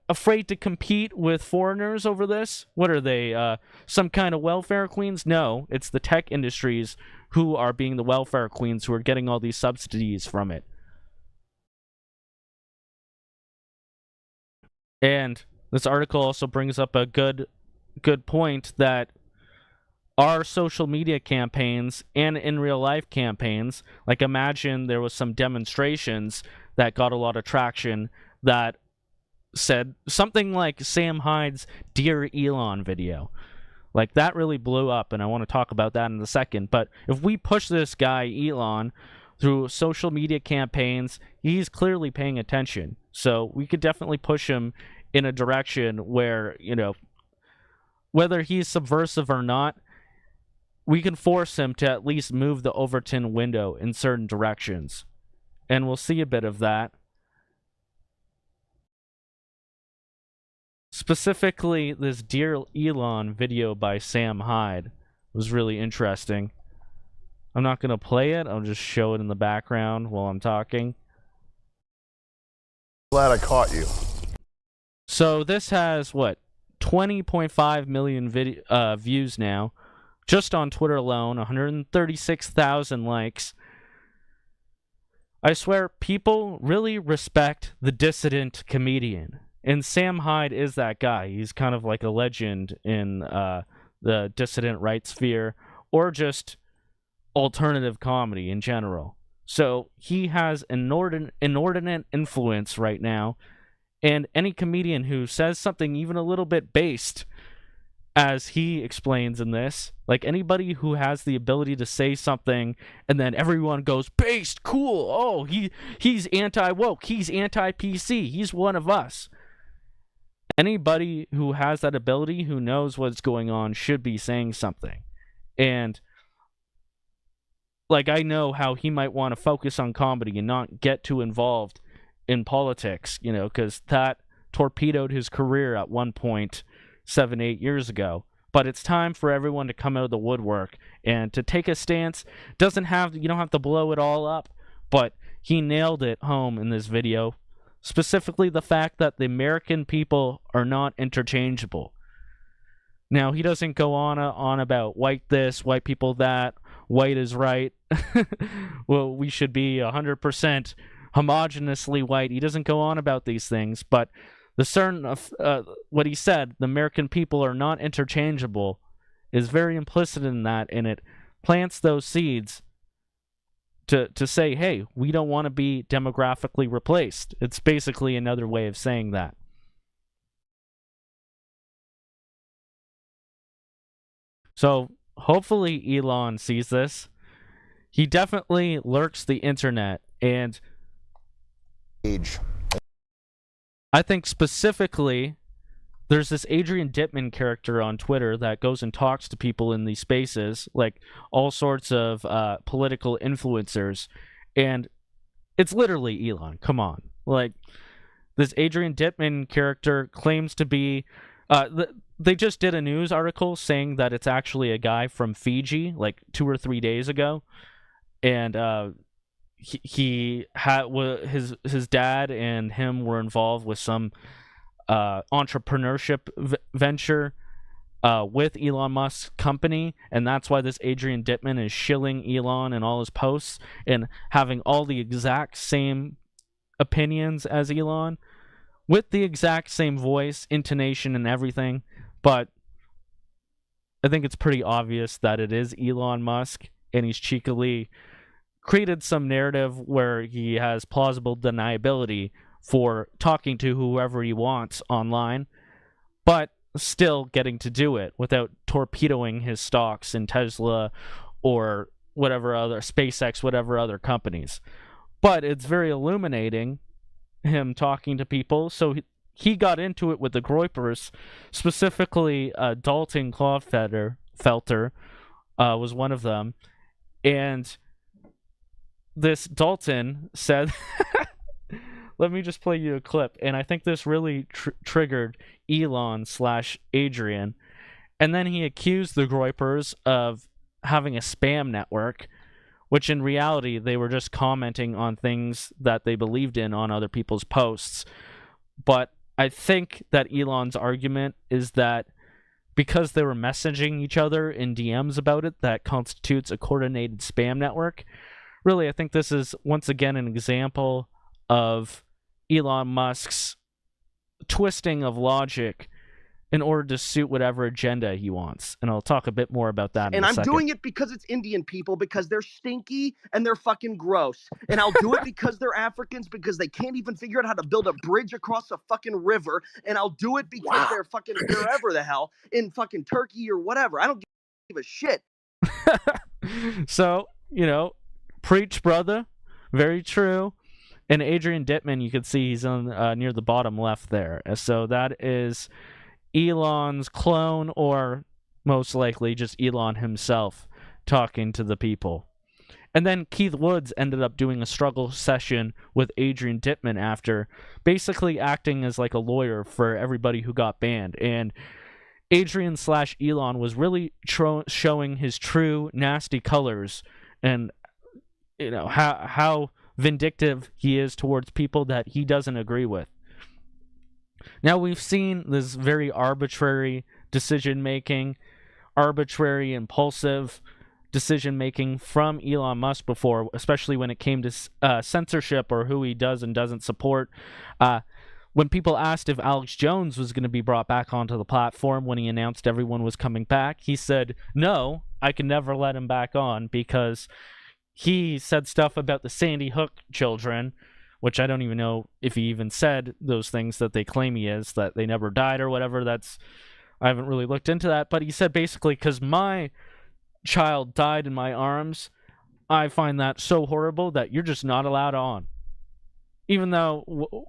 afraid to compete with foreigners over this? What are they, some kind of welfare queens? No, it's the tech industries who are being the welfare queens, who are getting all these subsidies from it. And this article also brings up a good point that our social media campaigns and in real life campaigns, like, imagine there was some demonstrations that got a lot of traction that said something like Sam Hyde's Dear Elon video. Like, that really blew up, and I want to talk about that in a second. But if we push this guy, Elon, through social media campaigns, he's clearly paying attention. So we could definitely push him in a direction where, you know, whether he's subversive or not, we can force him to at least move the Overton window in certain directions. And we'll see a bit of that. Specifically, this Dear Elon video by Sam Hyde was really interesting. I'm not going to play it. I'll just show it in the background while I'm talking. Glad I caught you. So this has, what, 20.5 million views now. Just on Twitter alone, 136,000 likes. I swear, people really respect the dissident comedian. And Sam Hyde is that guy. He's kind of like a legend in the dissident right sphere, or just alternative comedy in general. So he has inordinate influence right now. And any comedian who says something even a little bit based, as he explains in this, like, anybody who has the ability to say something and then everyone goes, based, cool, oh, he's anti-woke, he's anti-PC, he's one of us. Anybody who has that ability, who knows what's going on, should be saying something. And, like, I know how he might want to focus on comedy and not get too involved in politics, you know, because that torpedoed his career at one point 7-8 years ago. But it's time for everyone to come out of the woodwork and to take a stance. You don't have to blow it all up, but he nailed it home in this video. Specifically the fact that the American people are not interchangeable. Now, he doesn't go on about white this, white people that, white is right. Well, we should be 100% homogeneously white. He doesn't go on about these things, but what he said, the American people are not interchangeable, is very implicit in that, and it plants those seeds to say, hey, we don't want to be demographically replaced. It's basically another way of saying that. So hopefully Elon sees this. He definitely lurks the internet, and I think specifically there's this Adrian Dittman character on Twitter that goes and talks to people in these spaces, like all sorts of political influencers, and it's literally Elon. Come on. Like, this Adrian Dittman character claims to be... they just did a news article saying that it's actually a guy from Fiji, like 2 or 3 days ago, and he had his dad and him were involved with some entrepreneurship venture with Elon Musk's company, and that's why this Adrian Dittman is shilling Elon in all his posts and having all the exact same opinions as Elon, with the exact same voice, intonation, and everything. But I think it's pretty obvious that it is Elon Musk, and he's cheekily created some narrative where he has plausible deniability for talking to whoever he wants online, but still getting to do it without torpedoing his stocks in Tesla or whatever other SpaceX, whatever other companies. But it's very illuminating, him talking to people. So he got into it with the Groypers, specifically Dalton Clodfelter was one of them, and this Dalton said let me just play you a clip, and I think this really triggered Elon/Adrian, and then he accused the Groypers of having a spam network, which in reality they were just commenting on things that they believed in on other people's posts. But I think that Elon's argument is that because they were messaging each other in DMs about it, that constitutes a coordinated spam network. Really, I think this is once again an example of Elon Musk's twisting of logic in order to suit whatever agenda he wants. And I'll talk a bit more about that in a second. And I'm doing it because it's Indian people, because they're stinky and they're fucking gross. And I'll do it because they're Africans, because they can't even figure out how to build a bridge across a fucking river. And I'll do it because they're fucking wherever the hell, in fucking Turkey or whatever. I don't give a shit. So, preach, brother. Very true. And Adrian Dittman, you can see he's on near the bottom left there. So that is Elon's clone, or most likely just Elon himself talking to the people. And then Keith Woods ended up doing a struggle session with Adrian Dittman after, basically acting as like a lawyer for everybody who got banned. And Adrian/Elon was really showing his true nasty colors, and how vindictive he is towards people that he doesn't agree with. Now, we've seen this very arbitrary decision-making, arbitrary, impulsive decision-making from Elon Musk before, especially when it came to censorship or who he does and doesn't support. When people asked if Alex Jones was going to be brought back onto the platform when he announced everyone was coming back, he said, no, I can never let him back on because he said stuff about the Sandy Hook children, which I don't even know if he even said those things that they claim he is, that they never died or whatever. I haven't really looked into that, but he said basically, because my child died in my arms, I find that so horrible that you're just not allowed on. Even though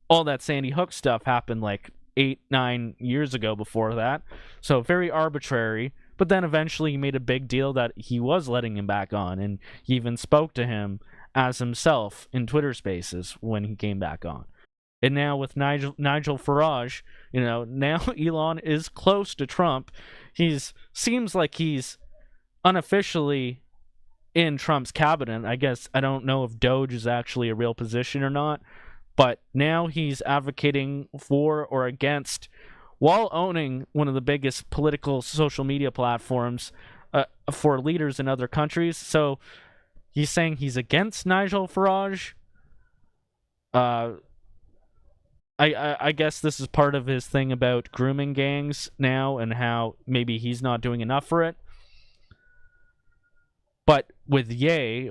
all that Sandy Hook stuff happened like 8-9 years ago before that, so very arbitrary. But then eventually he made a big deal that he was letting him back on, and he even spoke to him as himself in Twitter Spaces when he came back on. And now with Nigel Farage, now Elon is close to Trump. Seems like he's unofficially in Trump's cabinet. I guess I don't know if Doge is actually a real position or not, but now he's advocating for or against while owning one of the biggest political social media platforms for leaders in other countries. So he's saying he's against Nigel Farage. I guess this is part of his thing about grooming gangs now and how maybe he's not doing enough for it. But with Kanye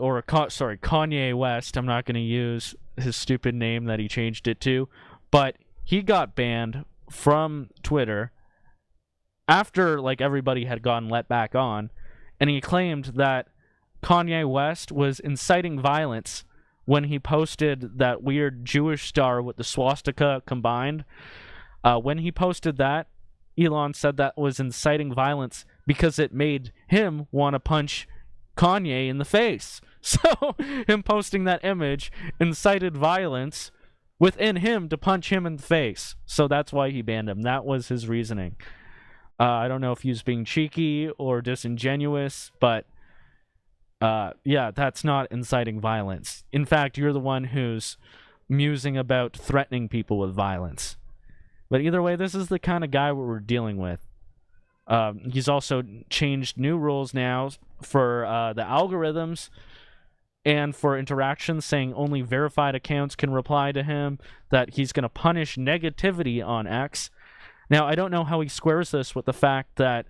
West, I'm not going to use his stupid name that he changed it to, but he got banned from Twitter after like everybody had gotten let back on, and he claimed that Kanye West was inciting violence when he posted that weird Jewish star with the swastika combined. When he posted that, Elon said that was inciting violence because it made him want to punch Kanye in the face. So him posting that image incited violence within him to punch him in the face. So that's why he banned him. That was his reasoning. I don't know if he was being cheeky or disingenuous, but yeah, that's not inciting violence. In fact, you're the one who's musing about threatening people with violence. But either way, this is the kind of guy we're dealing with. He's also changed new rules now for the algorithms and for interactions, saying only verified accounts can reply to him, that he's going to punish negativity on X. Now, I don't know how he squares this with the fact that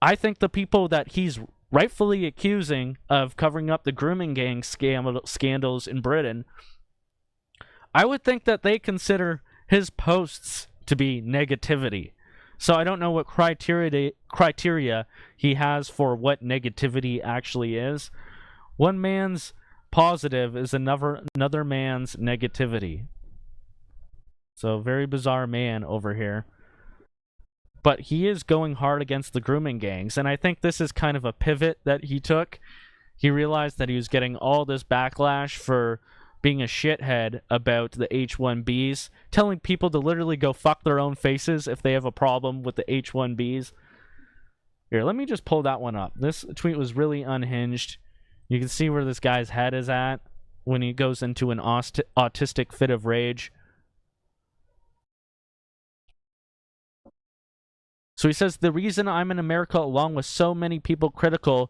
I think the people that he's rightfully accusing of covering up the grooming gang scandals in Britain, I would think that they consider his posts to be negativity. So I don't know what criteria he has for what negativity actually is. One man's positive is another man's negativity. So very bizarre man over here. But he is going hard against the grooming gangs, and I think this is kind of a pivot that he took. He realized that he was getting all this backlash for being a shithead about the H1Bs, telling people to literally go fuck their own faces if they have a problem with the H1Bs. Here, let me just pull that one up. This tweet was really unhinged. You can see where this guy's head is at when he goes into an autistic fit of rage. So he says, the reason I'm in America along with so many people critical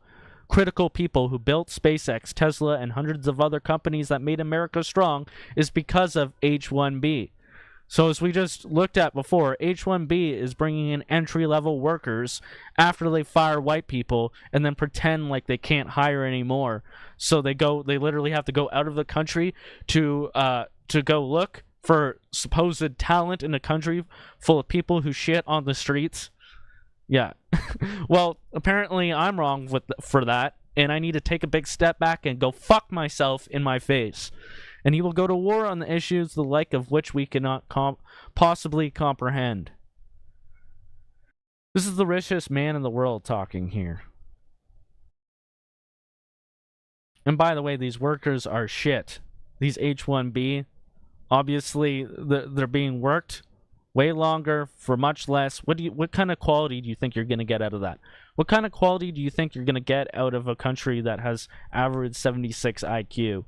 people who built SpaceX, Tesla, and hundreds of other companies that made America strong is because of H1B. So as we just looked at before, H1B is bringing in entry-level workers after they fire white people and then pretend like they can't hire anymore. So they literally have to go out of the country to go look for supposed talent in a country full of people who shit on the streets. Yeah. Well, apparently I'm wrong for that, and I need to take a big step back and go fuck myself in my face. And he will go to war on the issues the like of which we cannot possibly comprehend. This is the richest man in the world talking here. And by the way, these workers are shit. These H1B, obviously, they're being worked way longer for much less. What kind of quality do you think you're going to get out of that? What kind of quality do you think you're going to get out of a country that has average 76 IQ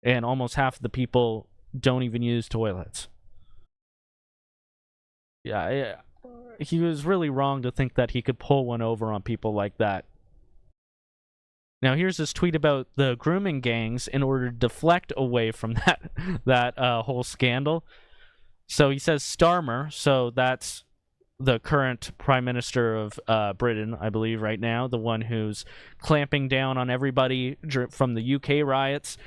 and almost half of the people don't even use toilets? Yeah, he was really wrong to think that he could pull one over on people like that. Now here's this tweet about the grooming gangs in order to deflect away from that whole scandal. So he says Starmer, so that's the current Prime Minister of Britain, I believe, right now, the one who's clamping down on everybody from the UK riots,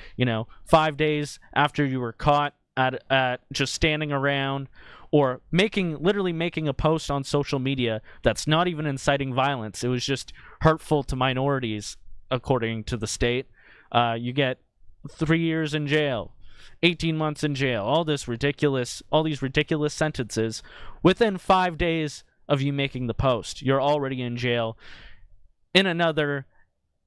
5 days after you were caught at just standing around or literally making a post on social media that's not even inciting violence. It was just hurtful to minorities, according to the state. You get 3 years in jail. 18 months in jail, all these ridiculous sentences within 5 days of you making the post. You're already in jail in another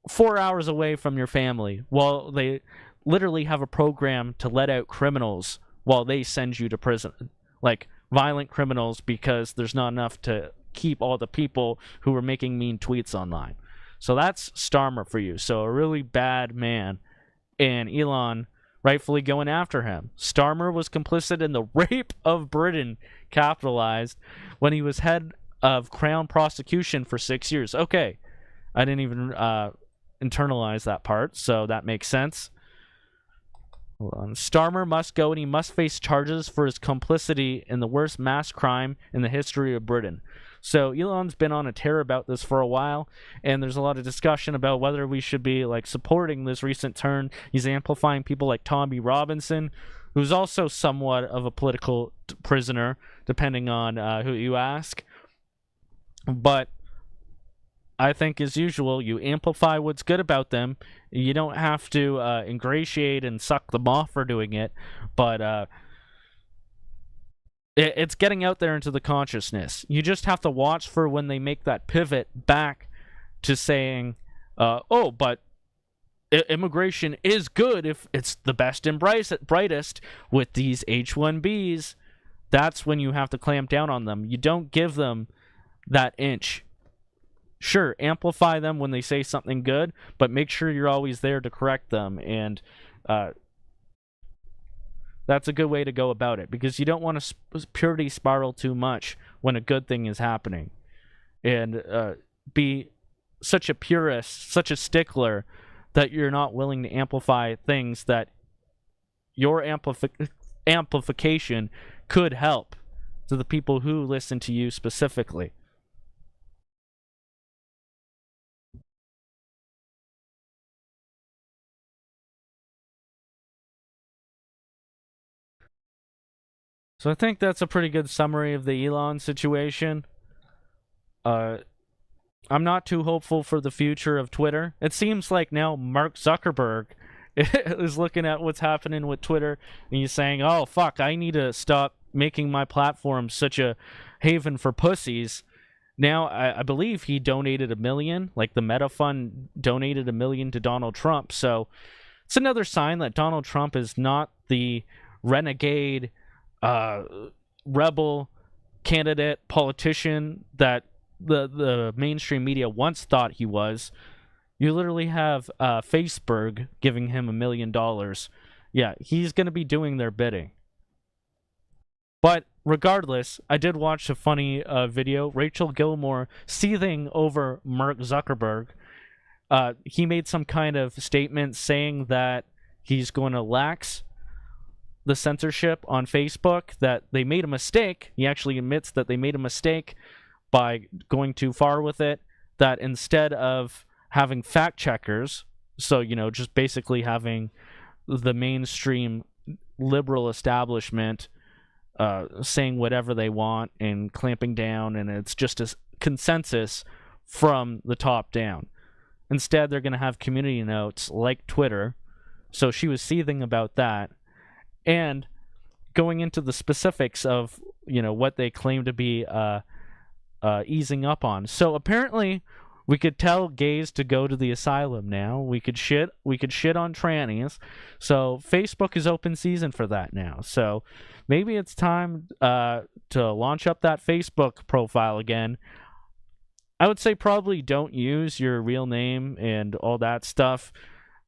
4 hours away from your family, while they literally have a program to let out criminals while they send you to prison, like violent criminals, because there's not enough to keep all the people who are making mean tweets online. So that's Starmer for you. So a really bad man, and Elon rightfully going after him. Starmer was complicit in the rape of Britain. capitalized when he was head of Crown prosecution for 6 years. Okay, I didn't even internalize that part, so that makes sense. Hold on. Starmer must go, and he must face charges for his complicity in the worst mass crime in the history of Britain. So Elon's been on a tear about this for a while, and there's a lot of discussion about whether we should be like supporting this recent turn. He's amplifying people like Tommy Robinson, who's also somewhat of a political prisoner, depending on who you ask. But I think, as usual, you amplify what's good about them. You don't have to ingratiate and suck them off for doing it, but it's getting out there into the consciousness. You just have to watch for when they make that pivot back to saying, oh, but immigration is good if it's the best and brightest with these H1Bs. That's when you have to clamp down on them. You don't give them that inch. Sure, amplify them when they say something good, but make sure you're always there to correct them, and that's a good way to go about it, because you don't want to purity spiral too much when a good thing is happening, and be such a purist, such a stickler, that you're not willing to amplify things that your amplification could help to the people who listen to you specifically. So I think that's a pretty good summary of the Elon situation. I'm not too hopeful for the future of Twitter. It seems like now Mark Zuckerberg is looking at what's happening with Twitter, and he's saying, oh, fuck, I need to stop making my platform such a haven for pussies. Now, I believe he donated $1 million, like the Meta Fund donated $1 million to Donald Trump. So it's another sign that Donald Trump is not the renegade rebel candidate politician that the mainstream media once thought he was. You literally have Facebook giving him $1 million. Yeah, he's going to be doing their bidding. But regardless, I did watch a funny video. Rachel Gilmore seething over Mark Zuckerberg. He made some kind of statement saying that he's going to lax the censorship on Facebook, that they made a mistake. He actually admits that they made a mistake by going too far with it, that instead of having fact checkers, so, just basically having the mainstream liberal establishment saying whatever they want and clamping down, and it's just a consensus from the top down. Instead, they're going to have community notes like Twitter. So she was seething about that. And going into the specifics of, what they claim to be easing up on. So apparently we could tell gays to go to the asylum now. We could shit on trannies. So Facebook is open season for that now. So maybe it's time to launch up that Facebook profile again. I would say probably don't use your real name and all that stuff,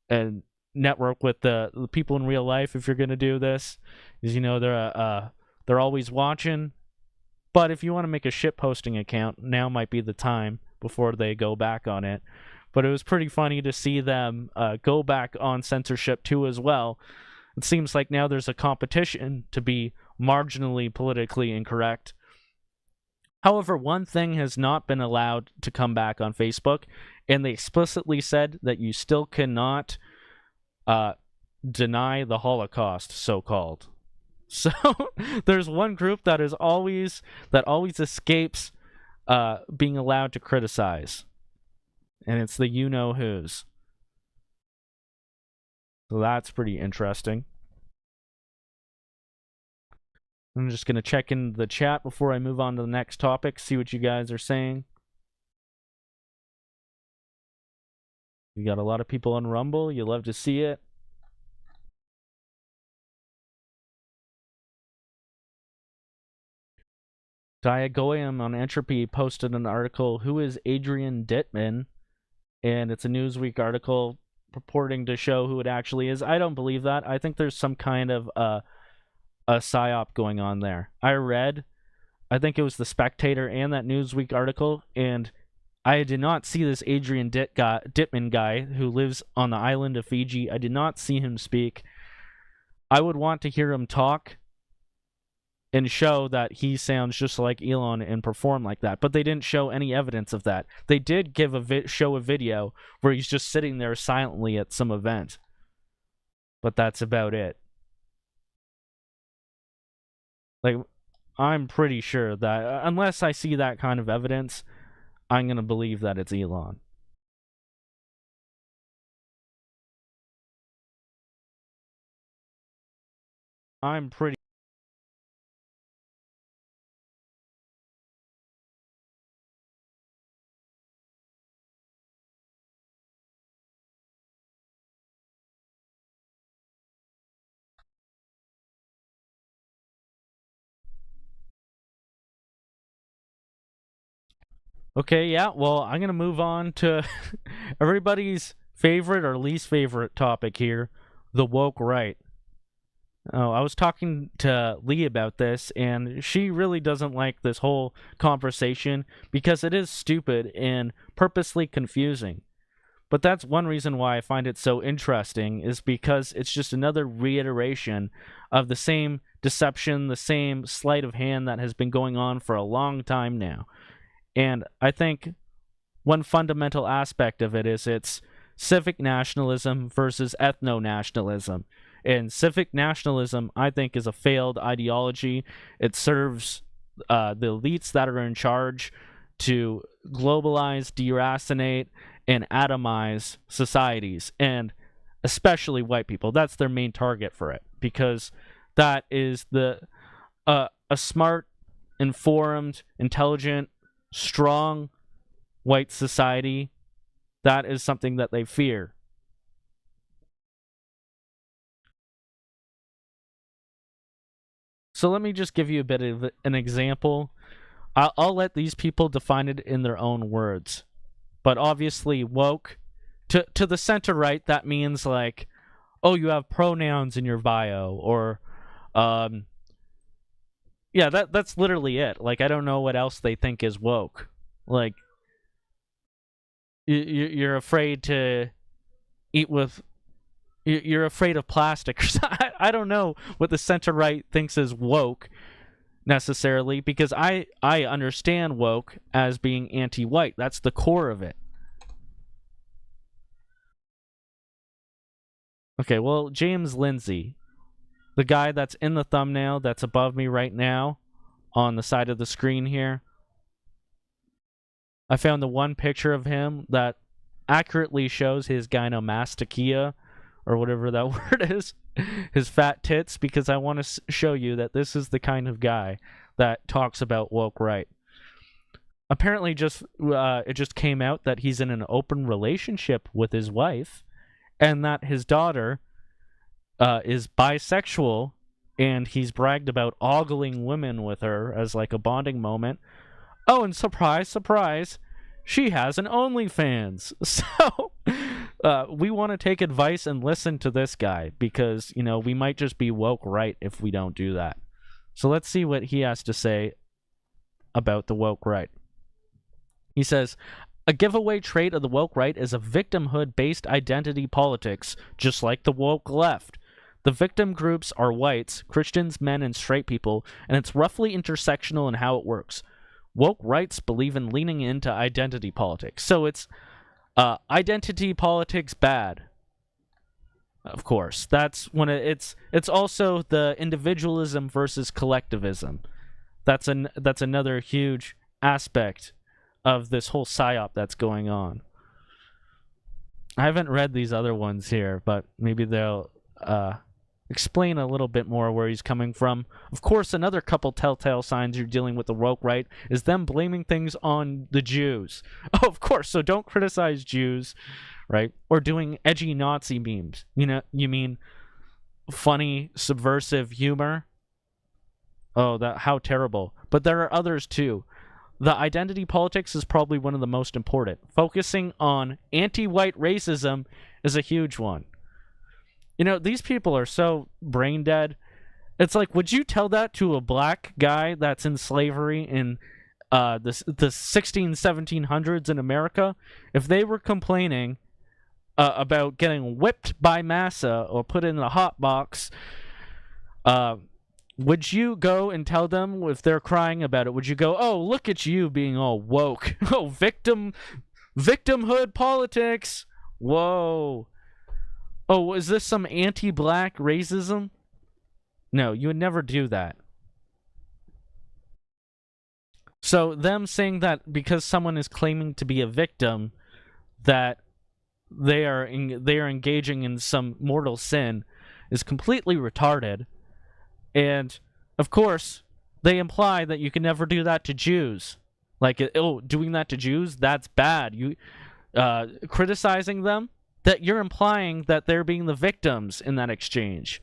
and network with the people in real life if you're going to do this, because they're always watching. But if you want to make a shit posting account, now might be the time before they go back on it. But it was pretty funny to see them go back on censorship too as well. It seems like now there's a competition to be marginally politically incorrect. However, one thing has not been allowed to come back on Facebook, and they explicitly said that you still cannot deny the Holocaust, so-called. So there's one group that always escapes being allowed to criticize, and it's the you-know-whos. So that's pretty interesting. I'm just going to check in the chat before I move on to the next topic, see what you guys are saying. We got a lot of people on Rumble. You love to see it. Diagoyam on Entropy posted an article, Who is Adrian Dittman? And it's a Newsweek article purporting to show who it actually is. I don't believe that. I think there's some kind of a psyop going on there. I read I think it was the Spectator and that Newsweek article, and I did not see this Adrian Dittman guy who lives on the island of Fiji. I did not see him speak. I would want to hear him talk and show that he sounds just like Elon and perform like that, but they didn't show any evidence of that. They did give show a video where he's just sitting there silently at some event, but that's about it. Like, I'm pretty sure that unless I see that kind of evidence, I'm going to believe that it's Elon. I'm pretty... Okay, yeah, well, I'm going to move on to everybody's favorite or least favorite topic here, the woke right. Oh, I was talking to Lee about this, and she really doesn't like this whole conversation because it is stupid and purposely confusing. But that's one reason why I find it so interesting, is because it's just another reiteration of the same deception, the same sleight of hand that has been going on for a long time now. And I think one fundamental aspect of it is it's civic nationalism versus ethno-nationalism. And civic nationalism, I think, is a failed ideology. It serves the elites that are in charge to globalize, deracinate, and atomize societies, and especially white people. That's their main target for it, because that is a smart, informed, intelligent, strong white society. That is something that they fear. So let me just give you a bit of an example. I'll let these people define it in their own words. But obviously, woke, to the center right, that means like, oh, you have pronouns in your bio, or yeah, that's literally it. Like, I don't know what else they think is woke. Like, you're afraid to eat with... You're afraid of plastic. I don't know what the center right thinks is woke, necessarily, because I understand woke as being anti-white. That's the core of it. Okay, well, James Lindsay, the guy that's in the thumbnail that's above me right now on the side of the screen here, I found the one picture of him that accurately shows his gynecomastia, or whatever that word is, his fat tits, because I want to show you that this is the kind of guy that talks about woke right. Apparently, it just came out that he's in an open relationship with his wife, and that his daughter is bisexual, and he's bragged about ogling women with her as like a bonding moment. Oh, and surprise, surprise, she has an OnlyFans. So we want to take advice and listen to this guy, because, you know, we might just be woke right if we don't do that. So let's see what he has to say about the woke right. He says, a giveaway trait of the woke right is a victimhood-based identity politics, just like the woke left. The victim groups are whites, Christians, men, and straight people, and it's roughly intersectional in how it works. Woke rights believe in leaning into identity politics. So it's identity politics bad. Of course. That's when it's also the individualism versus collectivism. That's another huge aspect of this whole psyop that's going on. I haven't read these other ones here, but maybe they'll explain a little bit more where he's coming from. Of course, another couple telltale signs you're dealing with the woke right is them blaming things on the Jews. Oh, of course, so don't criticize Jews, right? Or doing edgy Nazi memes. You know, you mean funny, subversive humor? Oh, how terrible. But there are others too. The identity politics is probably one of the most important. Focusing on anti-white racism is a huge one. You know, these people are so brain dead. It's like, would you tell that to a black guy that's in slavery in the 1700s in America? If they were complaining about getting whipped by massa or put in a hot box, would you go and tell them if they're crying about it? Would you go, oh, look at you being all woke. Oh, victimhood politics. Whoa. Oh, is this some anti-black racism? No, you would never do that. So them saying that because someone is claiming to be a victim, that they are engaging in some mortal sin, is completely retarded. And of course, they imply that you can never do that to Jews. Like, oh, doing that to Jews, that's bad. You criticizing them, that you're implying that they're being the victims in that exchange.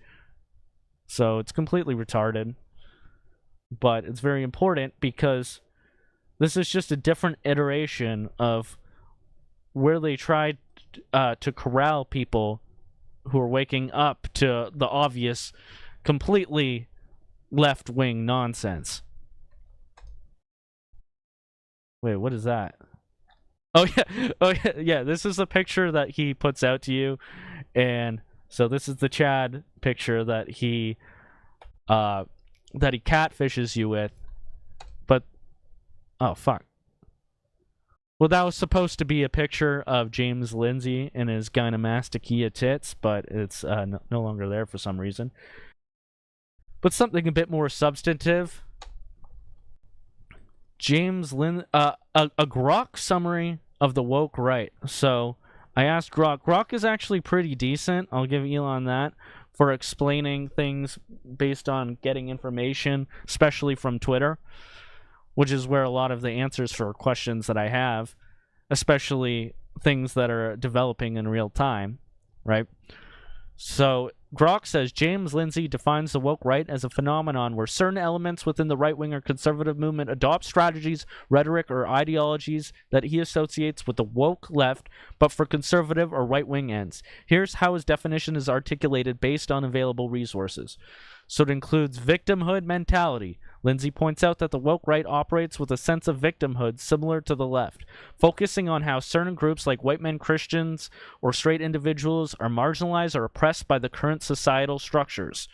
So it's completely retarded. But it's very important because this is just a different iteration of where they tried to corral people who are waking up to the obvious, completely left-wing nonsense. Wait, what is that? Oh yeah. This is a picture that he puts out to you, and so this is the Chad picture that he catfishes you with. But oh fuck. Well, that was supposed to be a picture of James Lindsay and his gynecomastia tits, but it's no longer there for some reason. But something a bit more substantive. A Grok summary of the woke right. So I asked Grok. Grok is actually pretty decent. I'll give Elon that for explaining things based on getting information, especially from Twitter, which is where a lot of the answers for questions that I have, especially things that are developing in real time, right? So Grok says James Lindsay defines the woke right as a phenomenon where certain elements within the right-wing or conservative movement adopt strategies, rhetoric, or ideologies that he associates with the woke left, but for conservative or right-wing ends. Here's how his definition is articulated based on available resources. So it includes victimhood mentality. Lindsay points out that the woke right operates with a sense of victimhood similar to the left, focusing on how certain groups like white men, Christians, or straight individuals are marginalized or oppressed by the current societal structures.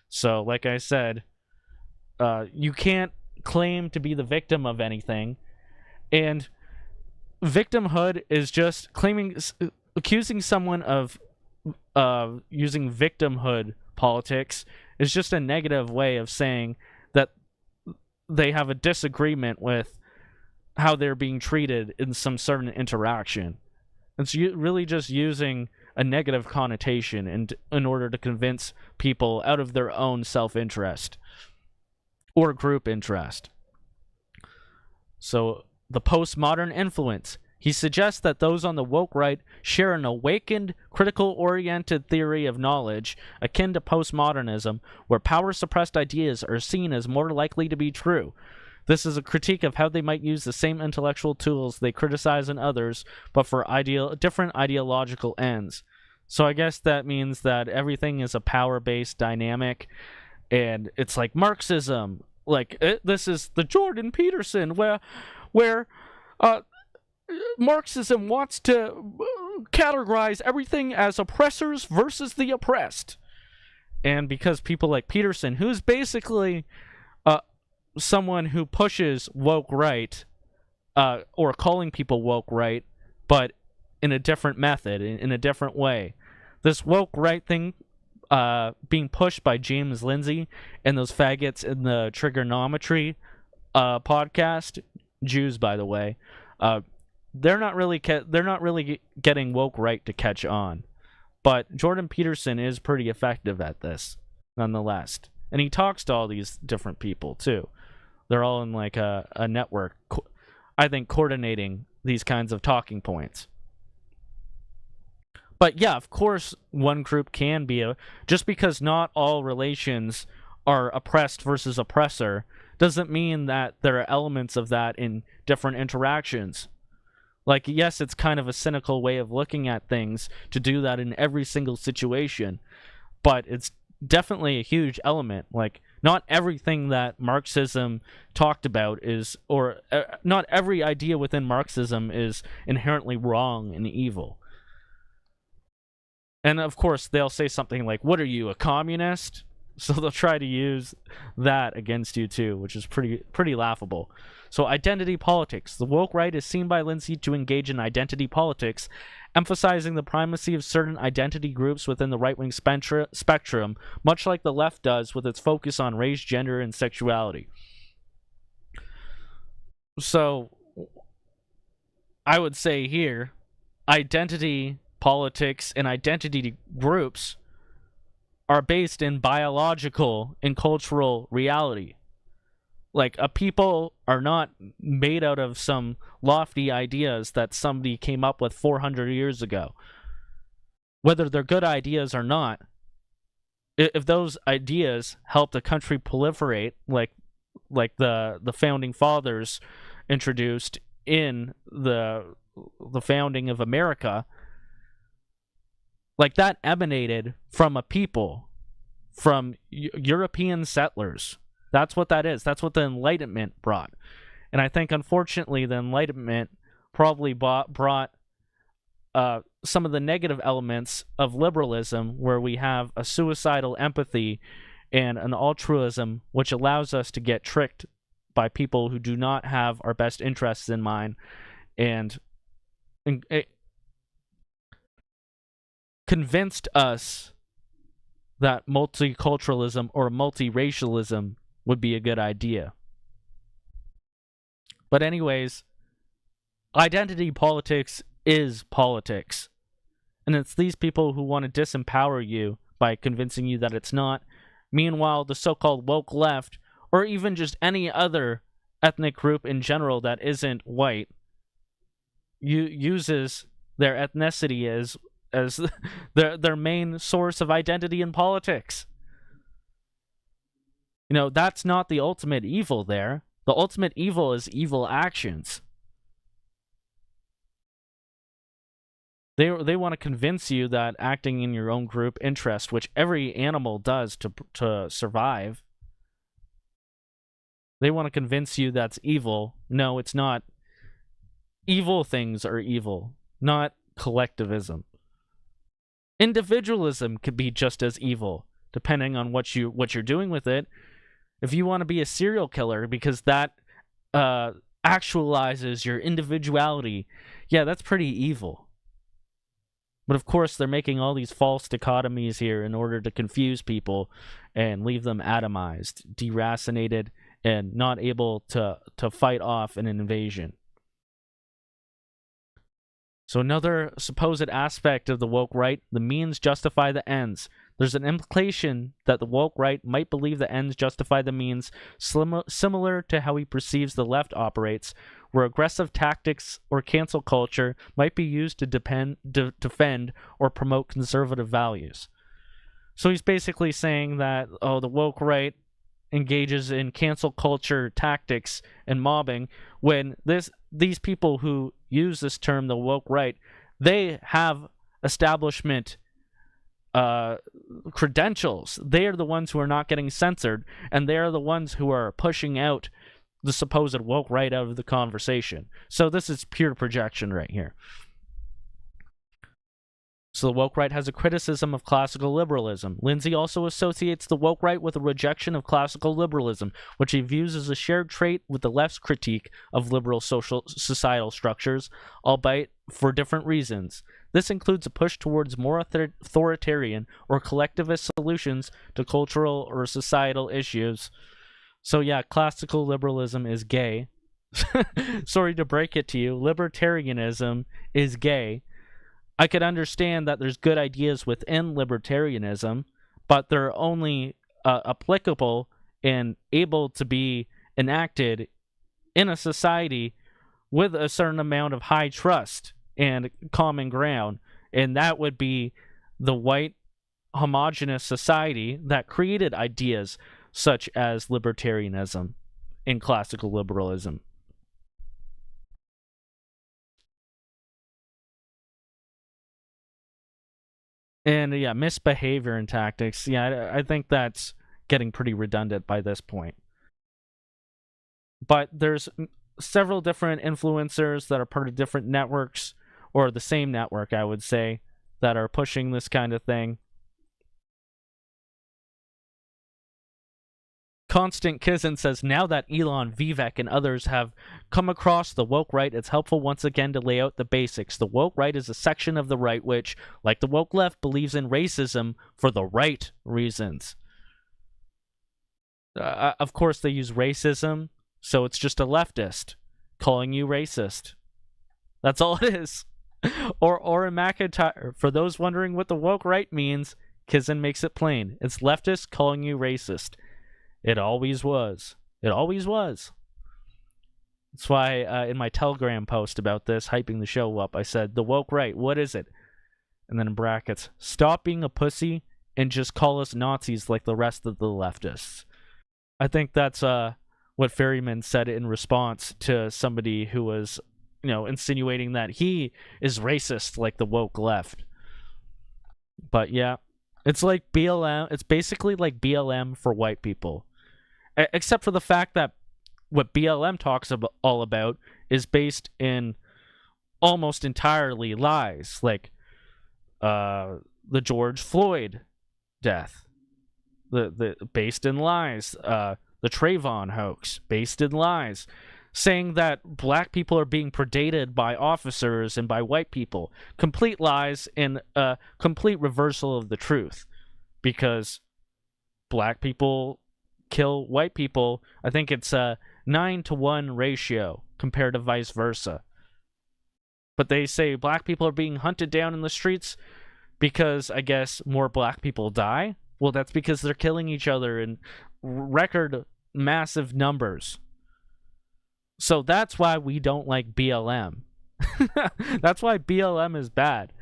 So, like I said, you can't claim to be the victim of anything, and victimhood is just accusing someone of using victimhood politics is just a negative way of saying that they have a disagreement with how they're being treated in some certain interaction. It's really just using a negative connotation in order to convince people out of their own self-interest or group interest. So, the postmodern influence. He suggests that those on the woke right share an awakened, critical-oriented theory of knowledge akin to postmodernism, where power-suppressed ideas are seen as more likely to be true. This is a critique of how they might use the same intellectual tools they criticize in others, but for different ideological ends. So I guess that means that everything is a power-based dynamic, and it's like Marxism. Like, this is the Jordan Peterson, where Marxism wants to categorize everything as oppressors versus the oppressed. And because people like Peterson, who's basically someone who pushes woke right, or calling people woke right, but in a different method, in a different way. This woke right thing being pushed by James Lindsay and those faggots in the Trigonometry podcast, Jews, by the way, they're not really getting woke right to catch on. But Jordan Peterson is pretty effective at this, nonetheless. And he talks to all these different people, too. They're all in like a network, I think, coordinating these kinds of talking points. But yeah, of course, one group can be just because not all relations are oppressed versus oppressor doesn't mean that there are elements of that in different interactions. Like, yes, it's kind of a cynical way of looking at things to do that in every single situation, but it's definitely a huge element. Like, not everything that Marxism talked about is, or not every idea within Marxism is inherently wrong and evil. And of course, they'll say something like, "What are you, a communist?" So they'll try to use that against you too, which is pretty laughable. So identity politics. The woke right is seen by Lindsay to engage in identity politics, emphasizing the primacy of certain identity groups within the right-wing spectrum, much like the left does with its focus on race, gender, and sexuality. So I would say here, identity politics and identity groups are based in biological and cultural reality. Like, a people are not made out of some lofty ideas that somebody came up with 400 years ago. Whether they're good ideas or not, if those ideas helped a country proliferate, like the founding fathers introduced in the founding of America, like, that emanated from a people, from European settlers. That's what that is. That's what the Enlightenment brought. And I think, unfortunately, the Enlightenment probably brought some of the negative elements of liberalism, where we have a suicidal empathy and an altruism, which allows us to get tricked by people who do not have our best interests in mind, and it convinced us that multiculturalism or multiracialism would be a good idea. But anyways, identity politics is politics. And it's these people who want to disempower you by convincing you that it's not. Meanwhile, the so-called woke left, or even just any other ethnic group in general that isn't white, uses their ethnicity as their main source of identity in politics. You know, that's not the ultimate evil there. The ultimate evil is evil actions. They want to convince you that acting in your own group interest, which every animal does to survive, they want to convince you that's evil. No, it's not. Evil things are evil, not collectivism. Individualism could be just as evil, depending on what you're doing with it. If you want to be a serial killer because that actualizes your individuality, yeah, that's pretty evil. But of course, they're making all these false dichotomies here in order to confuse people and leave them atomized, deracinated, and not able to fight off an invasion. So another supposed aspect of the woke right, the means justify the ends. There's an implication that the woke right might believe the ends justify the means, similar to how he perceives the left operates, where aggressive tactics or cancel culture might be used to defend or promote conservative values. So he's basically saying that, the woke right engages in cancel culture tactics and mobbing, when these people who use this term, the woke right, they have establishment credentials. They are the ones who are not getting censored, and they are the ones who are pushing out the supposed woke right out of the conversation. So this is pure projection right here. So the woke right has a criticism of classical liberalism. Lindsay also associates the woke right with a rejection of classical liberalism, which he views as a shared trait with the left's critique of liberal societal structures, albeit for different reasons. This includes a push towards more authoritarian or collectivist solutions to cultural or societal issues. So yeah, classical liberalism is gay. Sorry to break it to you. Libertarianism is gay. I could understand that there's good ideas within libertarianism, but they're only applicable and able to be enacted in a society with a certain amount of high trust and common ground, and that would be the white homogenous society that created ideas such as libertarianism and classical liberalism. And yeah, misbehavior and tactics. Yeah, I think that's getting pretty redundant by this point. But there's several different influencers that are part of different networks, or the same network, I would say, that are pushing this kind of thing. Constant Kizin says, now that Elon, Vivek, and others have come across the woke right, it's helpful once again to lay out the basics. The woke right is a section of the right which, like the woke left, believes in racism for the right reasons. Of course, they use racism, so it's just a leftist calling you racist. That's all it is. Or in McIntyre, for those wondering what the woke right means, Kizin makes it plain. It's leftists calling you racist. It always was. It always was. That's why in my Telegram post about this, hyping the show up, I said, the woke right, what is it? And then in brackets, stop being a pussy and just call us Nazis like the rest of the leftists. I think that's what Ferryman said in response to somebody who was, insinuating that he is racist like the woke left. But yeah, it's like BLM. It's basically like BLM for white people. Except for the fact that what BLM talks all about is based in almost entirely lies, like the George Floyd death, the based in lies, the Trayvon hoax, based in lies, saying that black people are being predated by officers and by white people, complete lies and a complete reversal of the truth, because black people kill white people. I think it's a 9-to-1 ratio compared to vice versa. But they say black people are being hunted down in the streets because, I guess, more black people die. Well, that's because they're killing each other in record massive numbers. So that's why we don't like BLM. That's why BLM is bad.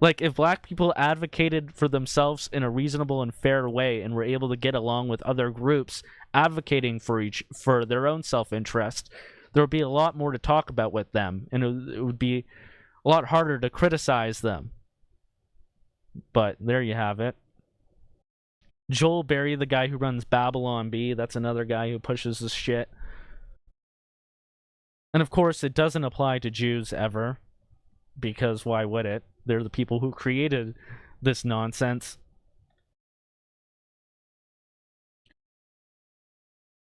Like, if black people advocated for themselves in a reasonable and fair way and were able to get along with other groups advocating for their own self-interest, there would be a lot more to talk about with them, and it would be a lot harder to criticize them. But there you have it. Joel Berry, the guy who runs Babylon Bee, that's another guy who pushes this shit. And of course, it doesn't apply to Jews ever, because why would it? They're the people who created this nonsense.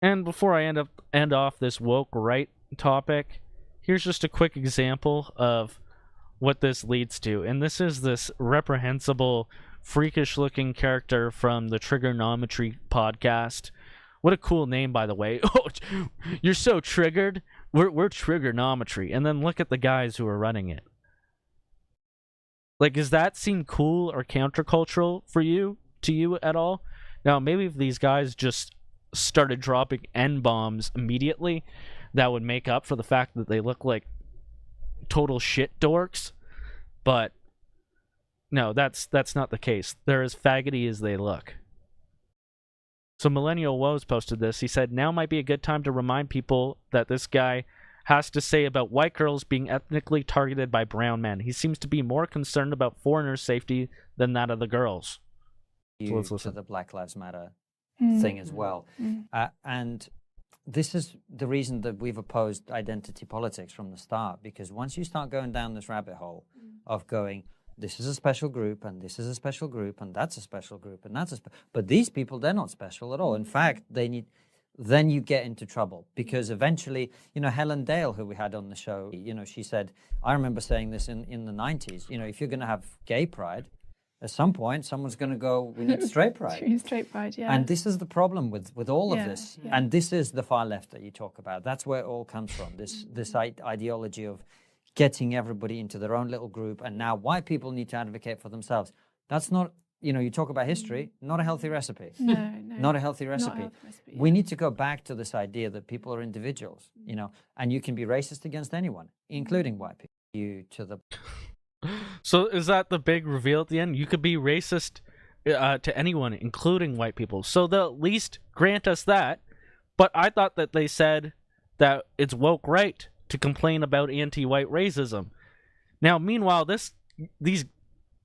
And before I end off this woke right topic, here's just a quick example of what this leads to. And this is this reprehensible, freakish-looking character from the Trigonometry podcast. What a cool name, by the way. Oh, you're so triggered. We're Trigonometry. And then look at the guys who are running it. Like, does that seem cool or countercultural to you at all? Now, maybe if these guys just started dropping N-bombs immediately, that would make up for the fact that they look like total shit dorks. But no, that's not the case. They're as faggoty as they look. So Millennial Woes posted this. He said, now might be a good time to remind people that this guy has to say about white girls being ethnically targeted by brown men. He seems to be more concerned about foreigners' safety than that of the girls. So let's listen. To the Black Lives Matter thing as well. And this is the reason that we've opposed identity politics from the start, because once you start going down this rabbit hole of going, this is a special group, and this is a special group, and that's a special group, and that's but these people, they're not special at all. In fact, then you get into trouble, because eventually, Helen Dale, who we had on the show, she said, I remember saying this in the 90s, if you're going to have gay pride, at some point, someone's going to go, we need straight pride. Straight pride, yeah. And this is the problem with all of this. Yeah. And this is the far left that you talk about. That's where it all comes from, this ideology of getting everybody into their own little group, and now white people need to advocate for themselves. That's not, you talk about history, not a healthy recipe. No. Not a healthy recipe. Yeah. We need to go back to this idea that people are individuals, and you can be racist against anyone, including white people. So is that the big reveal at the end? You could be racist to anyone, including white people. So they'll at least grant us that. But I thought that they said that it's woke right to complain about anti-white racism. Now, meanwhile, these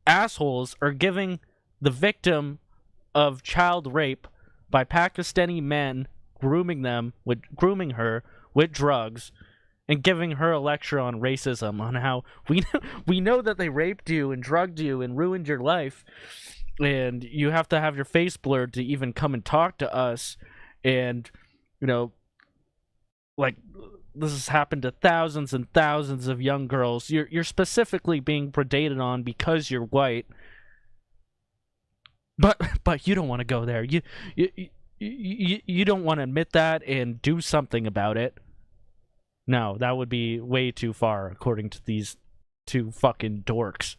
assholes are giving the victim of child rape by Pakistani men grooming her with drugs and giving her a lecture on racism, on how we know that they raped you and drugged you and ruined your life, and you have to have your face blurred to even come and talk to us. And like, this has happened to thousands and thousands of young girls. You're specifically being predated on because you're white, but you don't want to go there. You don't want to admit that and do something about it. No, that would be way too far, according to these two fucking dorks.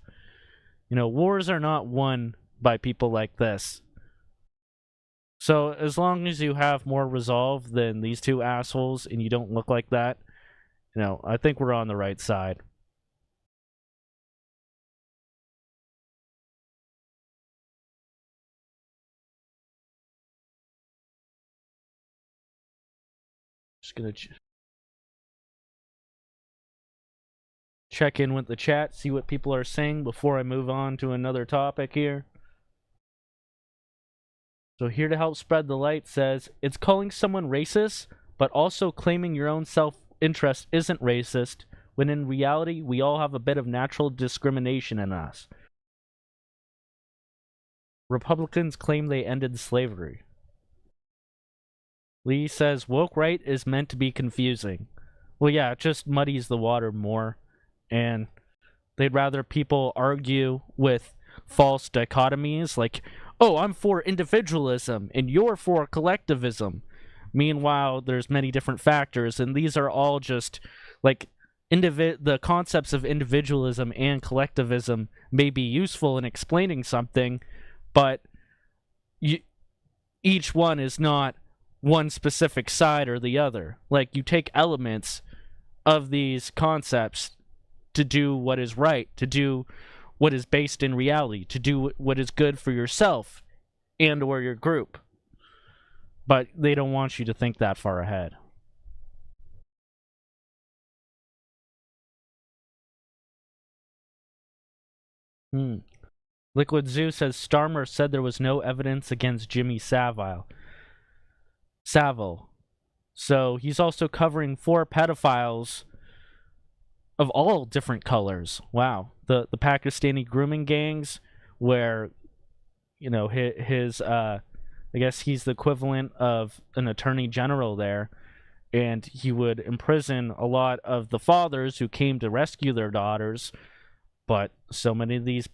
Wars are not won by people like this. So as long as you have more resolve than these two assholes and you don't look like that, I think we're on the right side. Just gonna check in with the chat, see what people are saying before I move on to another topic here. So Here to Help Spread the Light says, it's calling someone racist, but also claiming your own self-interest isn't racist, when in reality, we all have a bit of natural discrimination in us. Republicans claim they ended slavery. Lee says, woke right is meant to be confusing. Well, yeah, it just muddies the water more, and they'd rather people argue with false dichotomies, like, oh, I'm for individualism, and you're for collectivism. Meanwhile, there's many different factors, and these are all just, like, the concepts of individualism and collectivism may be useful in explaining something, but each one is not one specific side or the other. Like, you take elements of these concepts to do what is right, to do what is based in reality, to do what is good for yourself and or your group. But they don't want you to think that far ahead. Liquid Zoo says Starmer said there was no evidence against Jimmy Savile. So he's also covering 4 pedophiles of all different colors. Wow. The Pakistani grooming gangs, where, his I guess he's the equivalent of an attorney general there, and he would imprison a lot of the fathers who came to rescue their daughters. But so many of these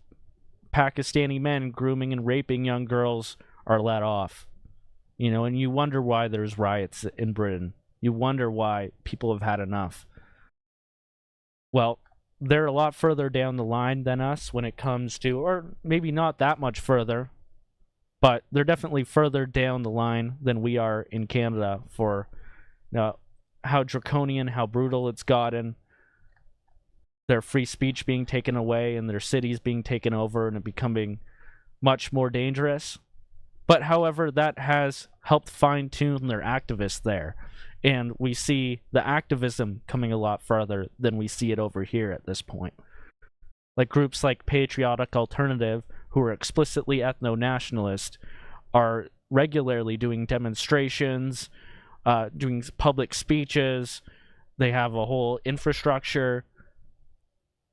Pakistani men grooming and raping young girls are let off. And you wonder why there's riots in Britain. You wonder why people have had enough. Well, they're a lot further down the line than us when it comes to, or maybe not that much further, but they're definitely further down the line than we are in Canada for how draconian, how brutal it's gotten. Their free speech being taken away and their cities being taken over and it becoming much more dangerous. But however, that has helped fine-tune their activists there. And we see the activism coming a lot further than we see it over here at this point. Like groups like Patriotic Alternative, who are explicitly ethno-nationalist, are regularly doing demonstrations, doing public speeches. They have a whole infrastructure.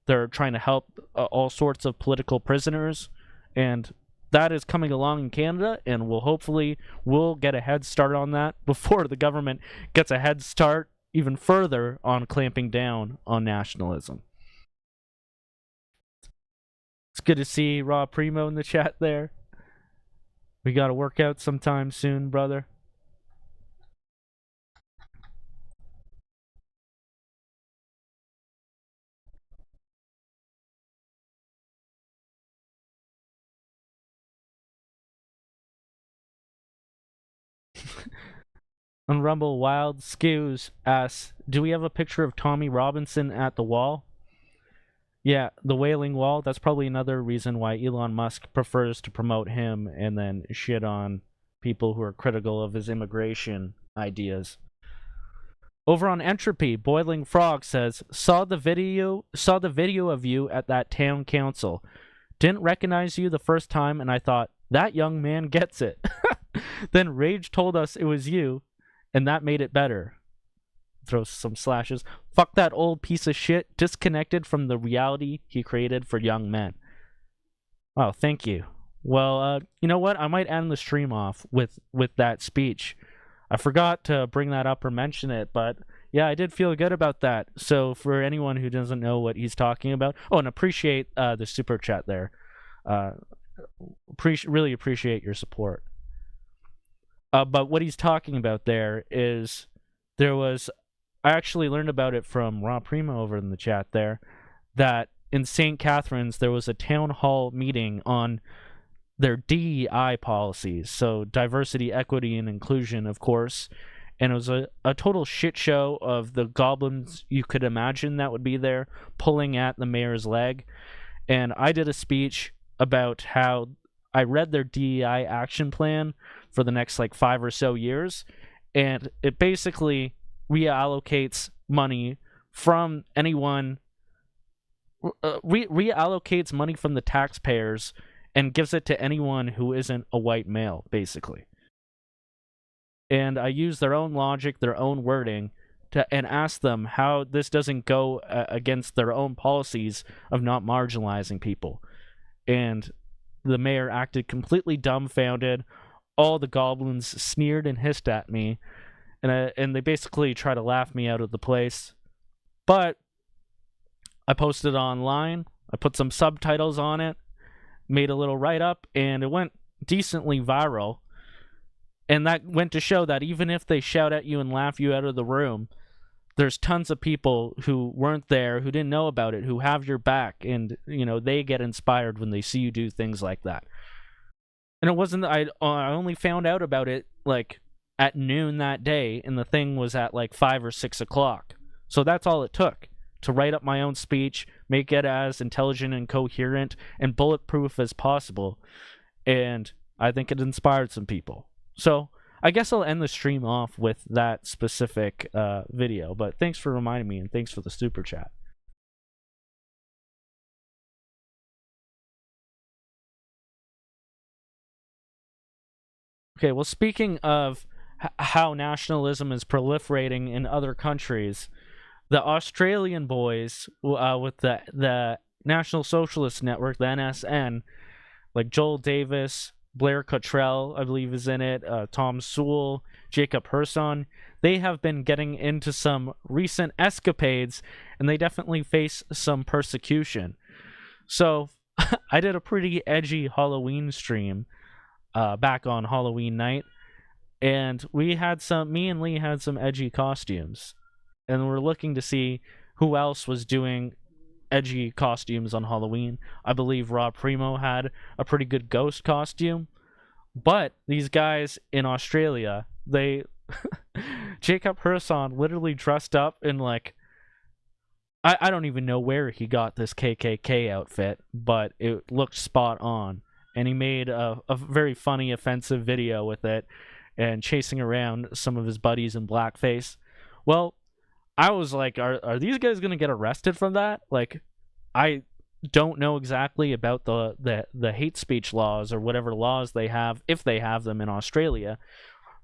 They're trying to help all sorts of political prisoners. And that is coming along in Canada, and we'll get a head start on that before the government gets a head start even further on clamping down on nationalism. It's good to see Raw Primo in the chat there. We got to work out sometime soon, brother. On Rumble, Wild Skews asks, do we have a picture of Tommy Robinson at the wall? Yeah, the Wailing Wall. That's probably another reason why Elon Musk prefers to promote him and then shit on people who are critical of his immigration ideas. Over on Entropy, Boiling Frog says, saw the video of you at that town council. Didn't recognize you the first time, and I thought, that young man gets it. Then Rage told us it was you, and that made it better. Throw some slashes. Fuck that old piece of shit, disconnected from the reality he created for young men. Wow, thank you. Well, you know what? I might end the stream off with that speech. I forgot to bring that up or mention it, but yeah, I did feel good about that. So for anyone who doesn't know what he's talking about, oh, and appreciate the super chat there. Really appreciate your support. But what he's talking about there is I actually learned about it from Rob Primo over in the chat there, that in St. Catharines there was a town hall meeting on their DEI policies, so diversity, equity, and inclusion, of course. And it was a total shit show of the goblins you could imagine that would be there, pulling at the mayor's leg. And I did a speech about how I read their DEI action plan for the next 5 or so years, and it basically reallocates money from anyone, reallocates money from the taxpayers and gives it to anyone who isn't a white male, basically. And I use their own logic, their own wording, and ask them how this doesn't go against their own policies of not marginalizing people. And the mayor acted completely dumbfounded. All the goblins sneered and hissed at me, and they basically tried to laugh me out of the place. But I posted it online. I put some subtitles on it, made a little write-up, and it went decently viral. And that went to show that even if they shout at you and laugh you out of the room, there's tons of people who weren't there, who didn't know about it, who have your back, and they get inspired when they see you do things like that. And it wasn't, I only found out about it at noon that day, and the thing was at 5 or 6 o'clock. So that's all it took to write up my own speech, make it as intelligent and coherent and bulletproof as possible. And I think it inspired some people. So I guess I'll end the stream off with that specific video. But thanks for reminding me, and thanks for the super chat. Okay, well, speaking of how nationalism is proliferating in other countries, the Australian boys with the National Socialist Network, the NSN, like Joel Davis, Blair Cottrell, I believe, is in it, Tom Sewell, Jacob Herson, they have been getting into some recent escapades, and they definitely face some persecution. So I did a pretty edgy Halloween stream back on Halloween night, and me and Lee had some edgy costumes, and we're looking to see who else was doing edgy costumes on Halloween. I believe Rob Primo had a pretty good ghost costume, but these guys in Australia, Jacob Herson literally dressed up in I don't even know where he got this KKK outfit, but it looked spot on, and he made a very funny, offensive video with it, and chasing around some of his buddies in blackface. Well, I was like, are these guys gonna get arrested from that? I don't know exactly about the hate speech laws or whatever laws they have, if they have them in Australia,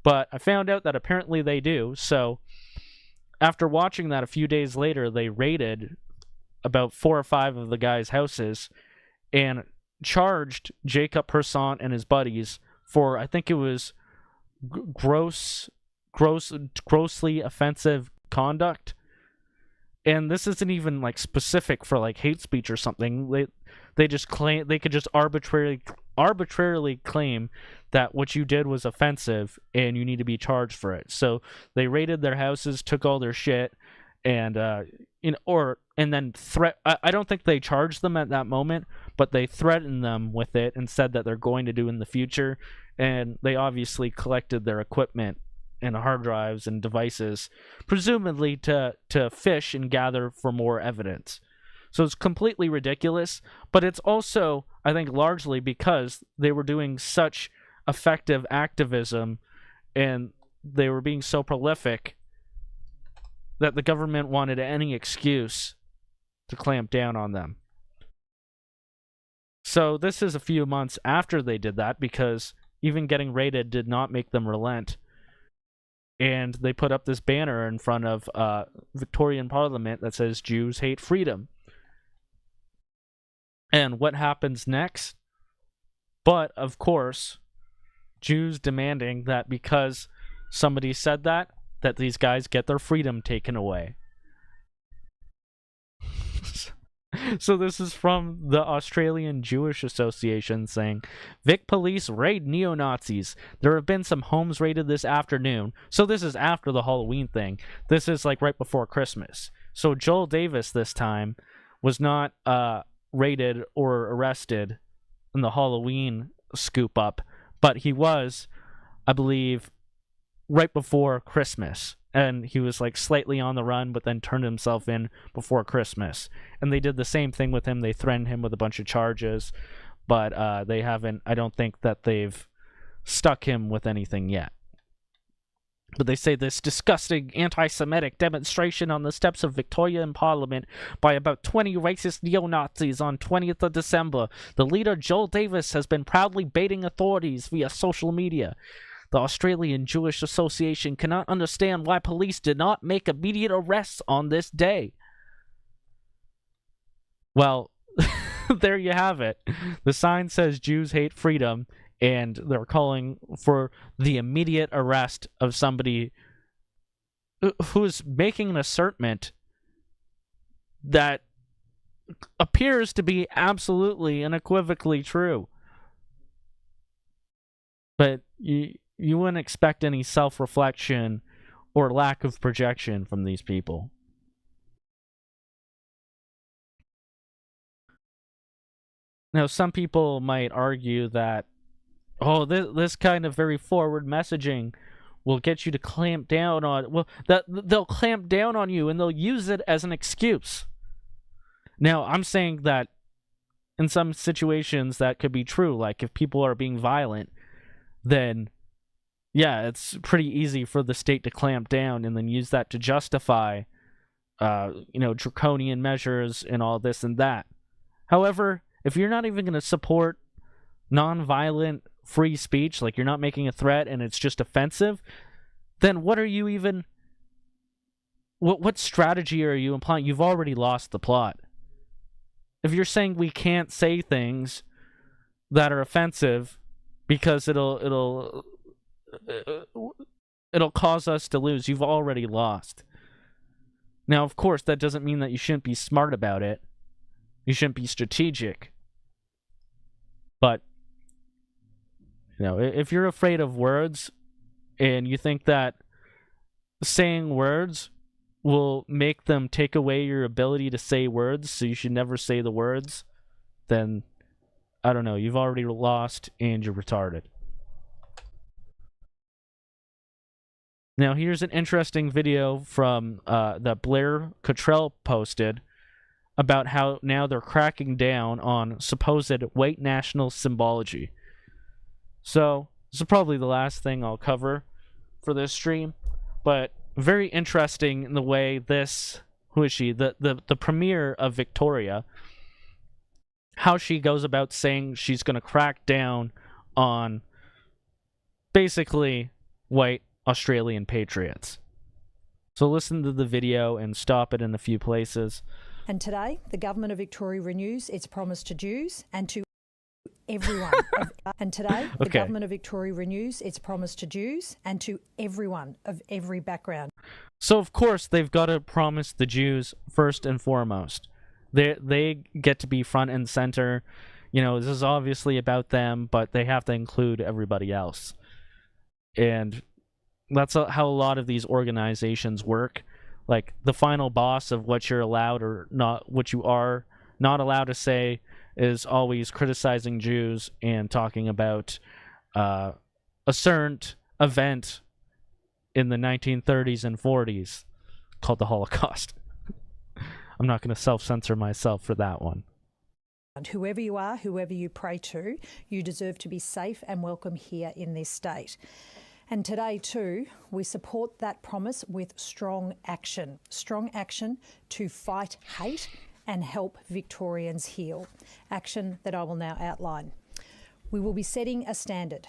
but I found out that apparently they do. So after watching that, a few days later, they raided about 4 or 5 of the guys' houses and charged Jacob Herson and his buddies for, I think it was grossly offensive conduct. And this isn't even specific for hate speech or something. They just claim they could just arbitrarily claim that what you did was offensive and you need to be charged for it. So they raided their houses, took all their shit, and then I don't think they charged them at that moment, but they threatened them with it and said that they're going to do in the future. And they obviously collected their equipment and hard drives and devices, presumably to fish and gather for more evidence. So it's completely ridiculous, but it's also, I think, largely because they were doing such effective activism and they were being so prolific that the government wanted any excuse to clamp down on them. So this is a few months after they did that, because even getting raided did not make them relent. And they put up this banner in front of Victorian Parliament that says Jews hate freedom. And what happens next? But, of course, Jews demanding that because somebody said that these guys get their freedom taken away. So this is from the Australian Jewish Association saying, Vic police raid neo-Nazis. There have been some homes raided this afternoon. So this is after the Halloween thing. This is like right before Christmas. So Joel Davis this time was not raided or arrested in the Halloween scoop up, but he was, I believe, right before Christmas. And he was like slightly on the run, but then turned himself in before Christmas. And they did the same thing with him. They threatened him with a bunch of charges, but they haven't, I don't think that they've stuck him with anything yet. But they say this disgusting anti-Semitic demonstration on the steps of Victorian Parliament by about 20 racist neo-Nazis on 20th of December. The leader, Joel Davis, has been proudly baiting authorities via social media. The Australian Jewish Association cannot understand why police did not make immediate arrests on this day. Well, there you have it. The sign says Jews hate freedom, and they're calling for the immediate arrest of somebody who's making an assertion that appears to be absolutely unequivocally true. But you wouldn't expect any self-reflection or lack of projection from these people. Now, some people might argue that, oh, this kind of very forward messaging will get you to clamp down on, well, that they'll clamp down on you and they'll use it as an excuse. Now, I'm saying that in some situations that could be true. Like if people are being violent, then yeah, it's pretty easy for the state to clamp down and then use that to justify, draconian measures and all this and that. However, if you're not even going to support nonviolent free speech, like you're not making a threat and it's just offensive, then what are you even... What strategy are you implying? You've already lost the plot. If you're saying we can't say things that are offensive because it'll cause us to lose, you've already lost. Now, of course, that doesn't mean that you shouldn't be smart about it. You shouldn't be strategic. But, if you're afraid of words and you think that saying words will make them take away your ability to say words, so you should never say the words, then, I don't know, you've already lost and you're retarded. Now, here's an interesting video from that Blair Cottrell posted about how now they're cracking down on supposed white national symbology. So, this is probably the last thing I'll cover for this stream, but very interesting in the way this, who is she? The premier of Victoria, how she goes about saying she's going to crack down on basically white Australian patriots. So listen to the video and stop it in a few places. And today, the Government of Victoria renews its promise to Jews and to everyone. And today, the Government of Victoria renews its promise to Jews and to everyone of every background. So, of course, they've got to promise the Jews first and foremost. They get to be front and center. This is obviously about them, but they have to include everybody else. And that's how a lot of these organizations work. Like, the final boss of what you're allowed or not, what you are not allowed to say, is always criticizing Jews and talking about a certain event in the 1930s and 40s called the Holocaust. I'm not going to self-censor myself for that one. And whoever you are, whoever you pray to, you deserve to be safe and welcome here in this state. And today, too, we support that promise with strong action to fight hate and help Victorians heal. Action that I will now outline. We will be setting a standard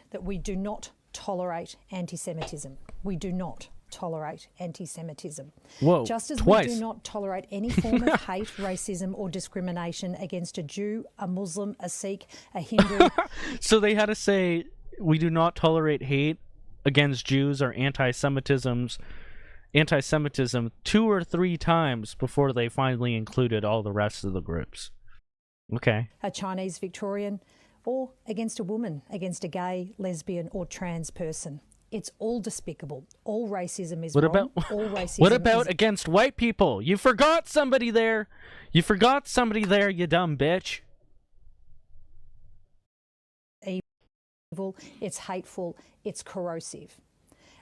that we do not tolerate anti-Semitism. We do not tolerate anti-Semitism. Whoa, just as twice. we do not tolerate any form of hate, racism or discrimination against a Jew, a Muslim, a Sikh, a Hindu. So they had to say, we do not tolerate hate against Jews or anti-Semitism 2 or 3 times before they finally included all the rest of the groups. Okay. A Chinese Victorian, or against a woman, against a gay, lesbian or trans person. It's all despicable. All racism is wrong. All racism what about is against white people? You forgot somebody there. You forgot somebody there, you dumb bitch. evil, it's hateful, it's corrosive.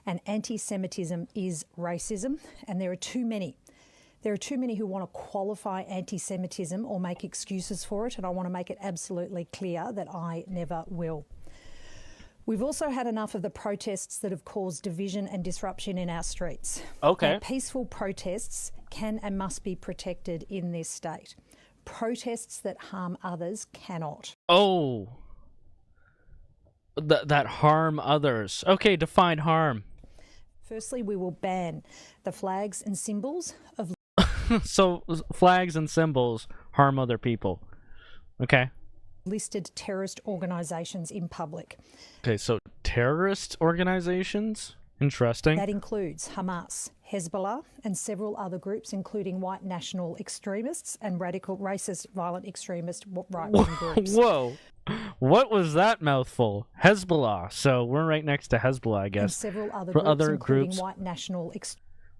And anti-Semitism is racism, and there are too many. There are too many who want to qualify anti-Semitism or make excuses for it, and I want to make it absolutely clear that I never will. We've also had enough of the protests that have caused division and disruption in our streets. Okay. Now, peaceful protests can and must be protected in this state. Protests that harm others cannot. Oh. That harm others. Okay, define harm. Firstly, we will ban the flags and symbols of... So, flags and symbols harm other people. Okay. listed terrorist organisations in public. Okay, so terrorist organizations? Interesting. That includes Hamas, Hezbollah, and several other groups, including white national extremists and radical, racist, violent extremist right-wing groups. Whoa. What was that mouthful? Hezbollah. So we're right next to Hezbollah, I guess. And several other groups, including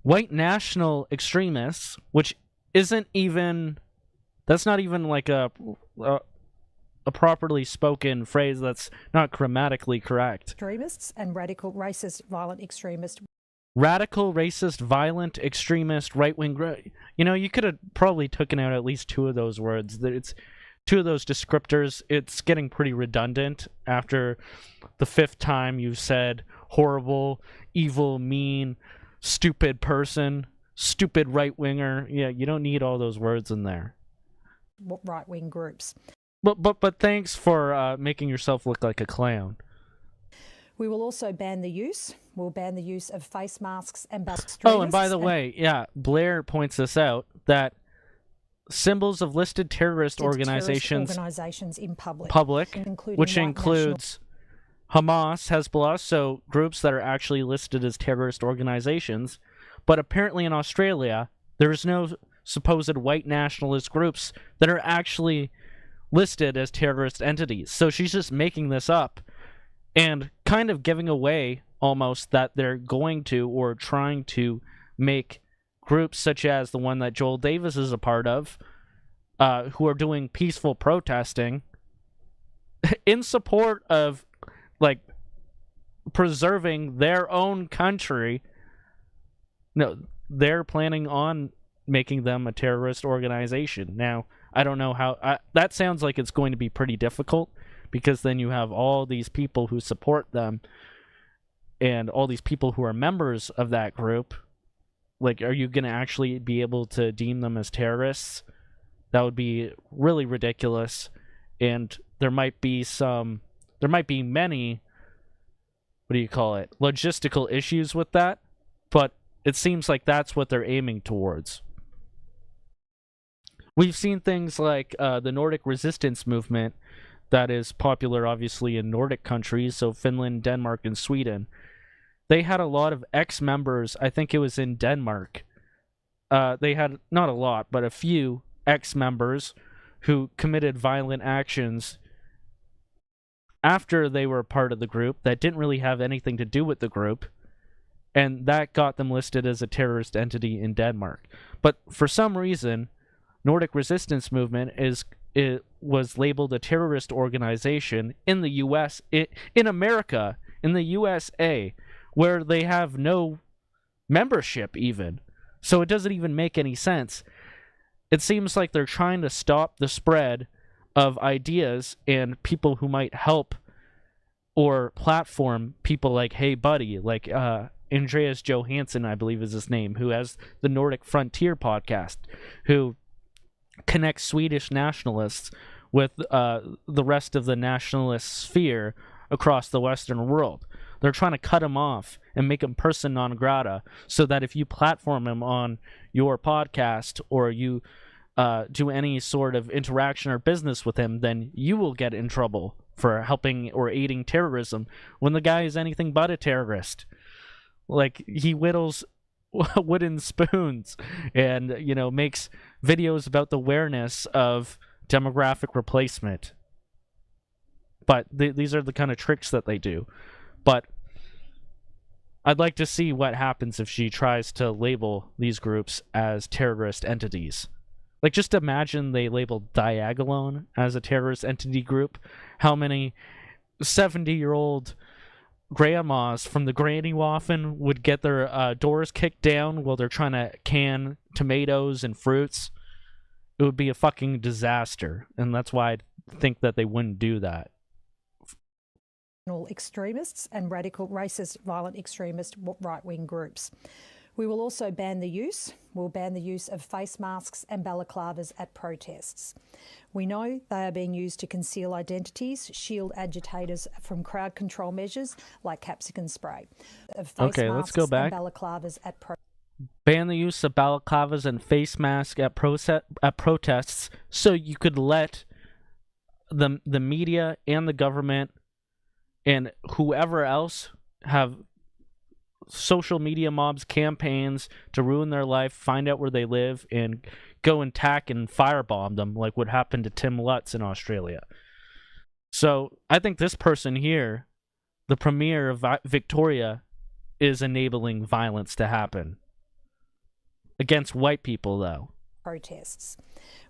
white national extremists, which isn't even... That's not even like a properly spoken phrase that's not grammatically correct. Extremists and radical, racist, violent extremist. Radical, racist, violent, extremist, right-wing... You know, you could have probably taken out at least 2 of those words. It's 2 of those descriptors. It's getting pretty redundant after the 5th time you've said horrible, evil, mean, stupid person, stupid right-winger. Yeah, you don't need all those words in there. Right-wing groups. But thanks for making yourself look like a clown. We will also ban the use. We'll ban the use of face masks and Oh, and by the way, yeah, Blair points this out, that symbols of listed terrorist organizations in public which includes Hamas, Hezbollah, so groups that are actually listed as terrorist organizations. But apparently in Australia, there's no supposed white nationalist groups that are actually listed as terrorist entities. So she's just making this up and kind of giving away almost that they're going to or trying to make groups such as the one that Joel Davis is a part of, who are doing peaceful protesting in support of, like, preserving their own country. No, they're planning on making them a terrorist organization. Now, I don't know how... that sounds like it's going to be pretty difficult, because then you have all these people who support them and all these people who are members of that group. Like, are you going to actually be able to deem them as terrorists? That would be really ridiculous. And there might be many, what do you call it, logistical issues with that. But it seems like that's what they're aiming towards. We've seen things like the Nordic resistance movement that is popular, obviously, in Nordic countries, so Finland, Denmark, and Sweden. They had a lot of ex-members, I think it was in Denmark. They had, not a lot, but a few ex-members who committed violent actions after they were part of the group that didn't really have anything to do with the group, and that got them listed as a terrorist entity in Denmark. But for some reason, Nordic resistance movement was labeled a terrorist organization in the U.S., in America, in the USA, where they have no membership even. So it doesn't even make any sense. It seems like they're trying to stop the spread of ideas and people who might help or platform people like Hey Buddy, like Andreas Johansson, I believe is his name, who has the Nordic Frontier podcast, who connect Swedish nationalists with the rest of the nationalist sphere across the Western world. They're trying to cut him off and make him person non grata, so that if you platform him on your podcast or you do any sort of interaction or business with him, then you will get in trouble for helping or aiding terrorism, when the guy is anything but a terrorist. Like, he whittles wooden spoons and, you know, makes videos about the awareness of demographic replacement. But these are the kind of tricks that they do. But I'd like to see what happens if she tries to label these groups as terrorist entities. Like, just imagine they labeled Diagolone as a terrorist entity group. How many 70-year-old grandmas from the Granny Waffen would get their doors kicked down while they're trying to can tomatoes and fruits? It would be a fucking disaster, and that's why I think that they wouldn't do that. Extremists and radical, racist, violent extremist right-wing groups. We will also ban the use. We'll ban the use of face masks and balaclavas at protests. We know they are being used to conceal identities, shield agitators from crowd control measures like capsicum spray. Okay, let's go back. Balaclavas at ban the use of balaclavas and face masks at protests, so you could let the media and the government and whoever else have social media mobs campaigns to ruin their life, find out where they live, and go and attack and firebomb them, like what happened to Tim Lutz in Australia. So I think this person here, the Premier of Victoria, is enabling violence to happen. Against white people, though. Protests.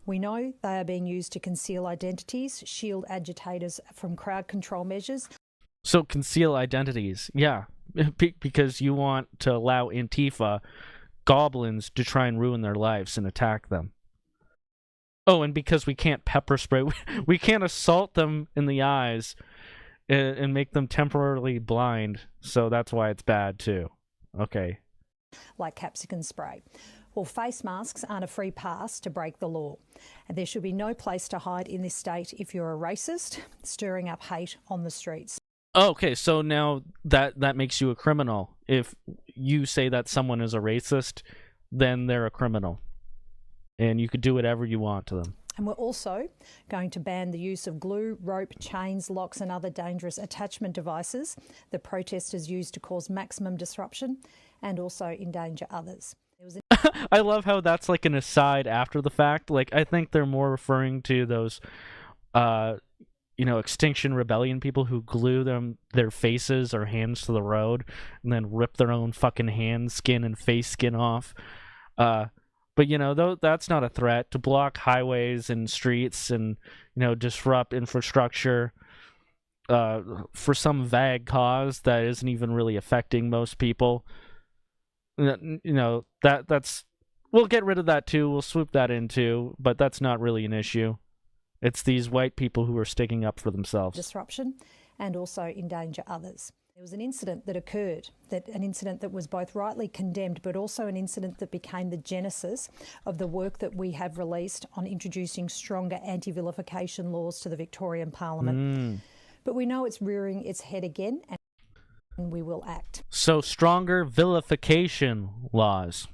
We know they are being used to conceal identities, shield agitators from crowd control measures. So conceal identities, yeah. Because you want to allow Antifa goblins to try and ruin their lives and attack them. Oh, and because we can't pepper spray, we can't assault them in the eyes and make them temporarily blind, so that's why it's bad too. Okay. Like capsicum spray. Well, face masks aren't a free pass to break the law. And there should be no place to hide in this state if you're a racist, stirring up hate on the streets. Okay, so now that makes you a criminal. If you say that someone is a racist, then they're a criminal. And you could do whatever you want to them. And we're also going to ban the use of glue, rope, chains, locks and other dangerous attachment devices that protesters use to cause maximum disruption and also endanger others. I love how that's like an aside after the fact. Like, I think they're more referring to those Extinction Rebellion people who glue their faces or hands to the road and then rip their own fucking hand skin and face skin off. But, though that's not a threat to block highways and streets and, disrupt infrastructure for some vague cause that isn't even really affecting most people. That's we'll get rid of that too. We'll swoop that in too, but that's not really an issue. It's these white people who are sticking up for themselves. Disruption and also endanger others. There was an incident that occurred, an incident that was both rightly condemned, but also an incident that became the genesis of the work that we have released on introducing stronger anti-vilification laws to the Victorian Parliament. But we know it's rearing its head again, and we will act. So stronger vilification laws.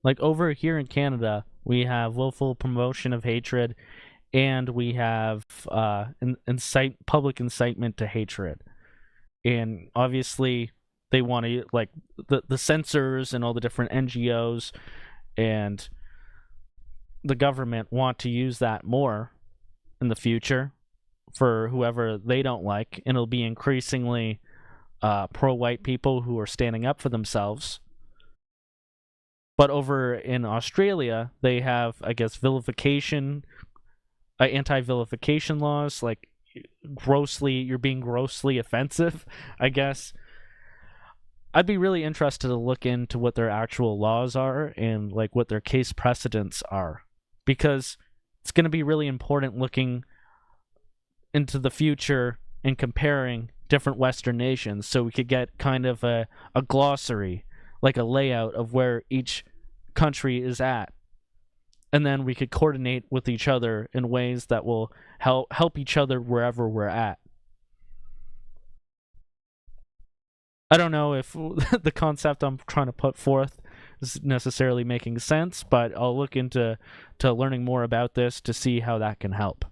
Like over here in Canada, we have willful promotion of hatred, and we have public incitement to hatred. And obviously, they want to, like, the censors and all the different NGOs and the government want to use that more in the future for whoever they don't like. And it'll be increasingly pro-white people who are standing up for themselves. But over in Australia, they have, I guess, vilification, anti-vilification laws, like you're being grossly offensive, I guess. I'd be really interested to look into what their actual laws are and like what their case precedents are, because it's going to be really important looking into the future and comparing different Western nations, so we could get kind of a glossary, like a layout of where each country is at. and then we could coordinate with each other in ways that will help each other wherever we're at. I don't know if the concept I'm trying to put forth is necessarily making sense, but I'll look into learning more about this to see how that can help.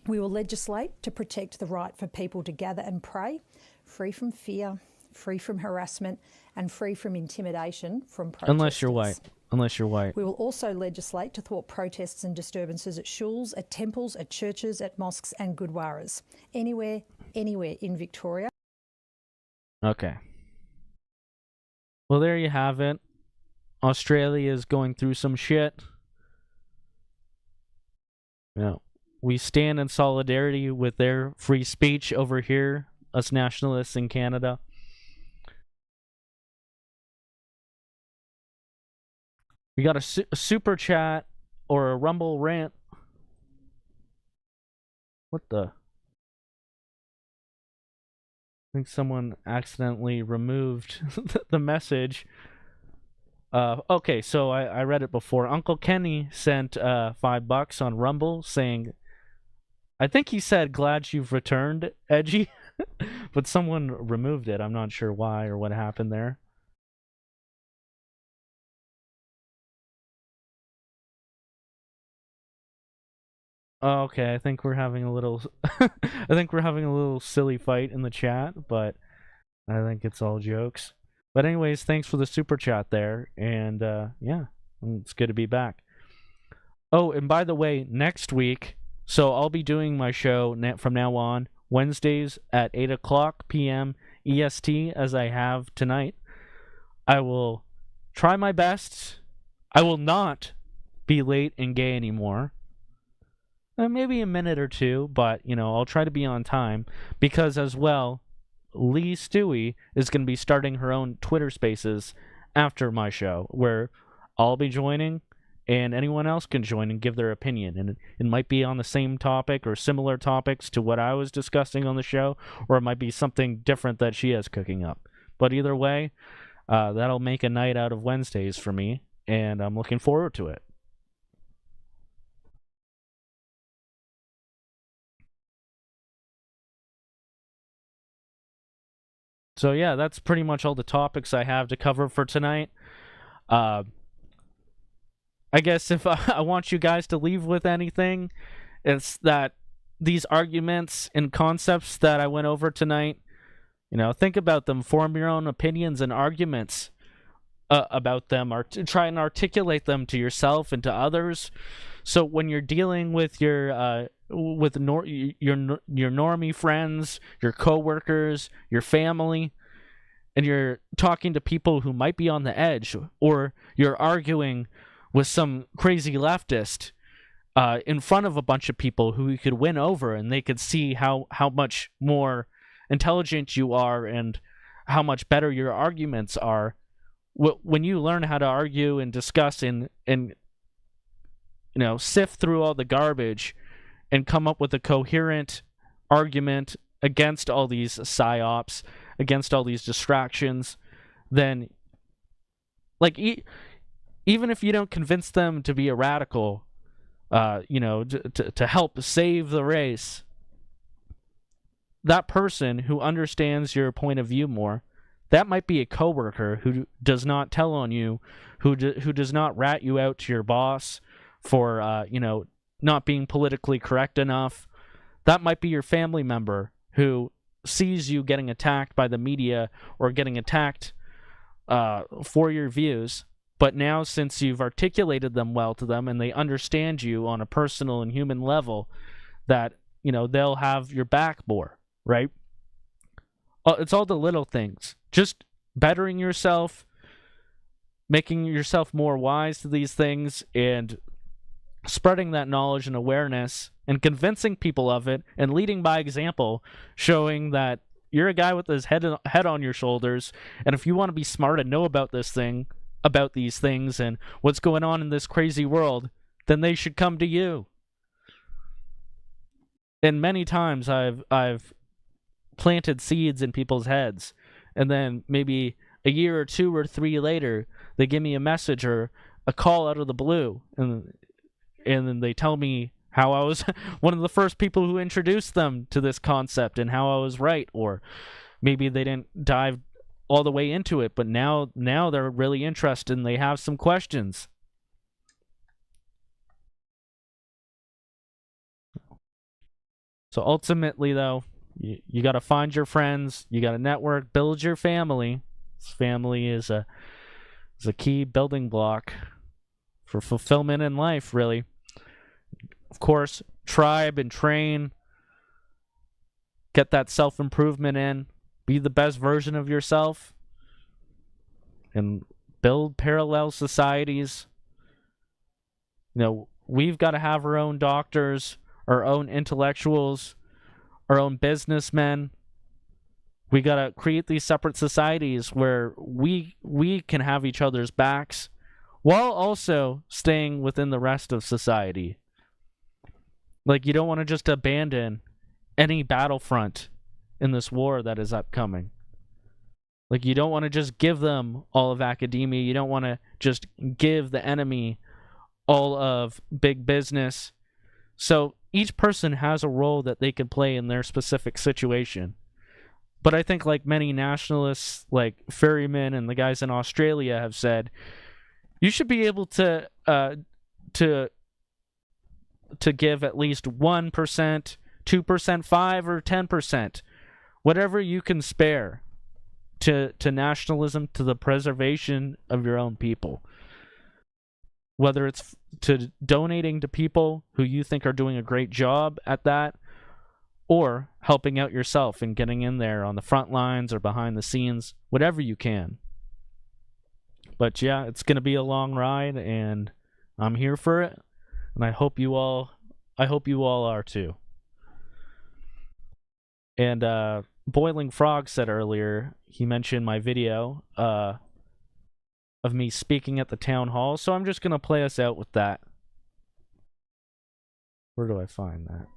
We will legislate to protect the right for people to gather and pray, free from fear, free from harassment, and free from intimidation from protesters. Unless you're white. We will also legislate to thwart protests and disturbances at shuls, at temples, at churches, at mosques and gurdwaras. Anywhere in Victoria. Okay. Well, there you have it. Australia is going through some shit. You know, we stand in solidarity with their free speech over here, us nationalists in Canada. We got a super chat or a Rumble rant. What the? I think someone accidentally removed the message. Okay, so I read it before. Uncle Kenny sent $5 on Rumble saying, I think he said, glad you've returned, Edgy. But someone removed it. I'm not sure why or what happened there. Okay, I think we're having a little silly fight in the chat, but I think it's all jokes. But anyways, thanks for the super chat there, and yeah, it's good to be back. Oh, and by the way, next week, so I'll be doing my show from now on Wednesdays at 8 o'clock p.m. EST, as I have tonight. I will try my best. I will not be late and gay anymore. Maybe a minute or two, but, you know, I'll try to be on time, because as well, Lee Stewie is going to be starting her own Twitter Spaces after my show, where I'll be joining, and anyone else can join and give their opinion, and it might be on the same topic or similar topics to what I was discussing on the show, or it might be something different that she is cooking up. But either way, that'll make a night out of Wednesdays for me, and I'm looking forward to it. So yeah, that's pretty much all the topics I have to cover for tonight. I guess if I want you guys to leave with anything, it's that these arguments and concepts that I went over tonight, you know, think about them, form your own opinions and arguments about them, or try and articulate them to yourself and to others. So when you're dealing with your normie friends, your coworkers, your family, and you're talking to people who might be on the edge, or you're arguing with some crazy leftist in front of a bunch of people who you could win over, and they could see how much more intelligent you are and how much better your arguments are. When you learn how to argue and discuss and you know, sift through all the garbage and come up with a coherent argument against all these psyops, against all these distractions, then, like, even if you don't convince them to be a radical, you know, to help save the race, that person who understands your point of view more, that might be a coworker who does not tell on you, who does not rat you out to your boss for, you know, not being politically correct enough. That might be your family member who sees you getting attacked by the media or getting attacked for your views. But now, since you've articulated them well to them and they understand you on a personal and human level, that, you know, they'll have your back more, right? It's all the little things. Just bettering yourself, making yourself more wise to these things, and spreading that knowledge and awareness and convincing people of it and leading by example, showing that you're a guy with his head on your shoulders, and if you want to be smart and know about these things and what's going on in this crazy world, then they should come to you. And many times I've planted seeds in people's heads, and then maybe a year or 2 or 3 later, they give me a message or a call out of the blue, and then they tell me how I was one of the first people who introduced them to this concept and how I was right, or maybe they didn't dive all the way into it, but now they're really interested and they have some questions. So ultimately, though, you got to find your friends, you got to network, build your family. Family is a key building block for fulfillment in life, really. Of course, tribe and train. Get that self-improvement in. Be the best version of yourself. And build parallel societies. You know, we've got to have our own doctors, our own intellectuals, our own businessmen. We got to create these separate societies where we can have each other's backs while also staying within the rest of society. Like, you don't want to just abandon any battlefront in this war that is upcoming. Like, you don't want to just give them all of academia. You don't want to just give the enemy all of big business. So each person has a role that they can play in their specific situation. But I think, like many nationalists, like Ferryman and the guys in Australia have said, you should be able to give at least 1%, 2%, 5%, or 10%, whatever you can spare to nationalism, to the preservation of your own people. Whether it's to donating to people who you think are doing a great job at that, or helping out yourself and getting in there on the front lines or behind the scenes, whatever you can. But yeah, it's going to be a long ride, and I'm here for it, and I hope you all are too. And Boiling Frog said earlier, he mentioned my video of me speaking at the town hall, so I'm just going to play us out with that. Where do I find that?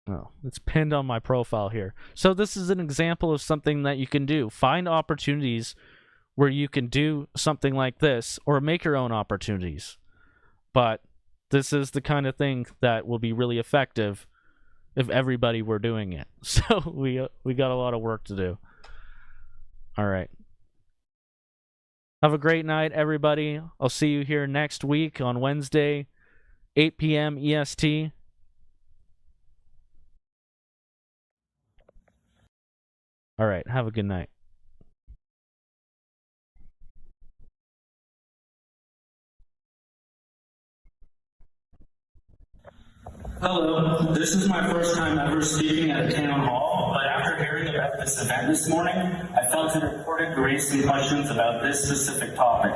Oh, it's pinned on my profile here. So this is an example of something that you can do. Find opportunities where you can do something like this, or make your own opportunities. But this is the kind of thing that will be really effective if everybody were doing it. So we got a lot of work to do. All right. Have a great night, everybody. I'll see you here next week on Wednesday, 8 p.m. EST. All right, have a good night. Hello, this is my first time ever speaking at a town hall, but after hearing about this event this morning, I felt it important to raise some questions about this specific topic.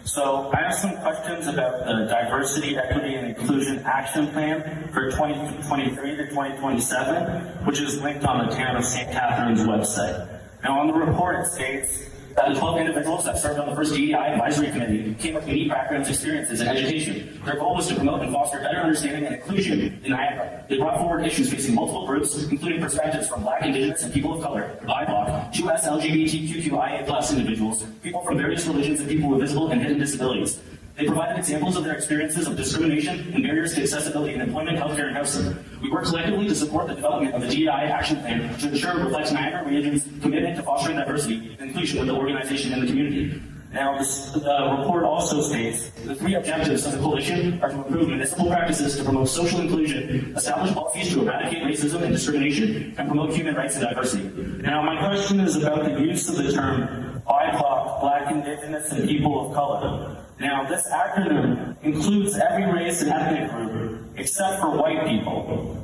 So I have some questions about the Diversity, Equity, and Inclusion Action Plan for 2023 to 2027, which is linked on the Town of St. Catherine's website. Now, on the report, it states that the 12 individuals that served on the first DEI advisory committee came with unique backgrounds, experiences, and education. Their goal was to promote and foster better understanding and inclusion in Niagara. They brought forward issues facing multiple groups, including perspectives from Black, Indigenous, and people of color, BIPOC, US LGBTQIA+ individuals, people from various religions, and people with visible and hidden disabilities. They provided examples of their experiences of discrimination and barriers to accessibility in employment, healthcare, and housing. We work collectively to support the development of the DEI action plan to ensure it reflects Niagara Region's commitment to fostering diversity and inclusion with the organization and the community. Now, this report also states the 3 objectives of the coalition are to improve municipal practices to promote social inclusion, establish policies to eradicate racism and discrimination, and promote human rights and diversity. Now, my question is about the use of the term BIPOC, Black, Indigenous, and people of color. Now, this acronym includes every race and ethnic group except for white people.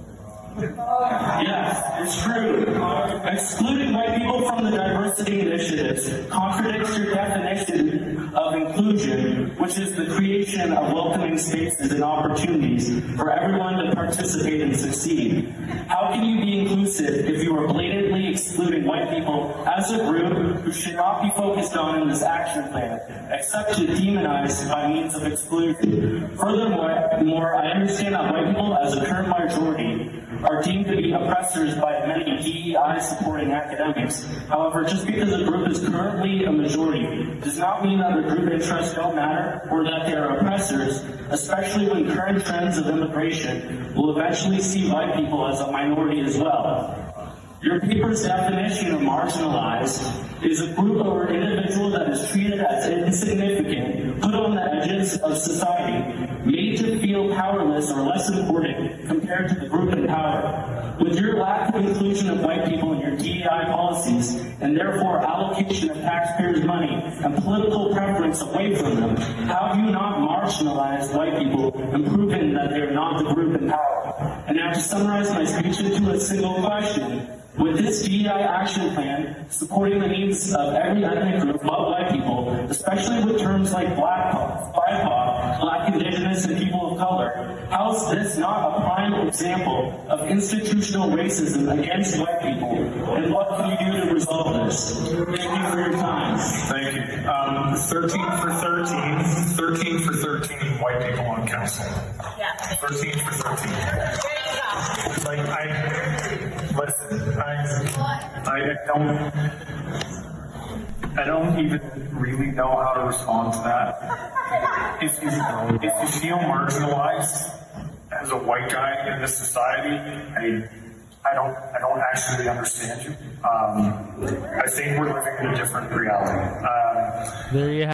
Yes, it's true. Excluding white people from the diversity initiatives contradicts your definition of inclusion, which is the creation of welcoming spaces and opportunities for everyone to participate and succeed. How can you be inclusive if you are blatantly excluding white people as a group who should not be focused on in this action plan, except to demonize by means of exclusion? Furthermore, more, I understand that white people, as a current majority, are deemed to be oppressors by many DEI-supporting academics. However, just because a group is currently a majority does not mean that their group interests don't matter or that they are oppressors, especially when current trends of immigration will eventually see white people as a minority as well. Your paper's definition of marginalized is a group or individual that is treated as insignificant, put on the edges of society, made to feel powerless or less important compared to the group in power. With your lack of inclusion of white people in your DEI policies, and therefore allocation of taxpayers' money and political preference away from them, how do you not marginalize white people and proven that they are not the group in power? And now to summarize my speech into a single question, with this DEI action plan supporting the needs of every ethnic group but white people, especially with terms like BIPOC, Black, Indigenous, and people of color, how is this not a prime example of institutional racism against white people? And what can you do to resolve this? Thank you for your time. Thank you. 13 for 13 white people on council. Yeah. 13 for 13. Like, I don't even really know how to respond to that. If you feel marginalized as a white guy in this society, I don't actually understand you. I think we're living in a different reality. There you have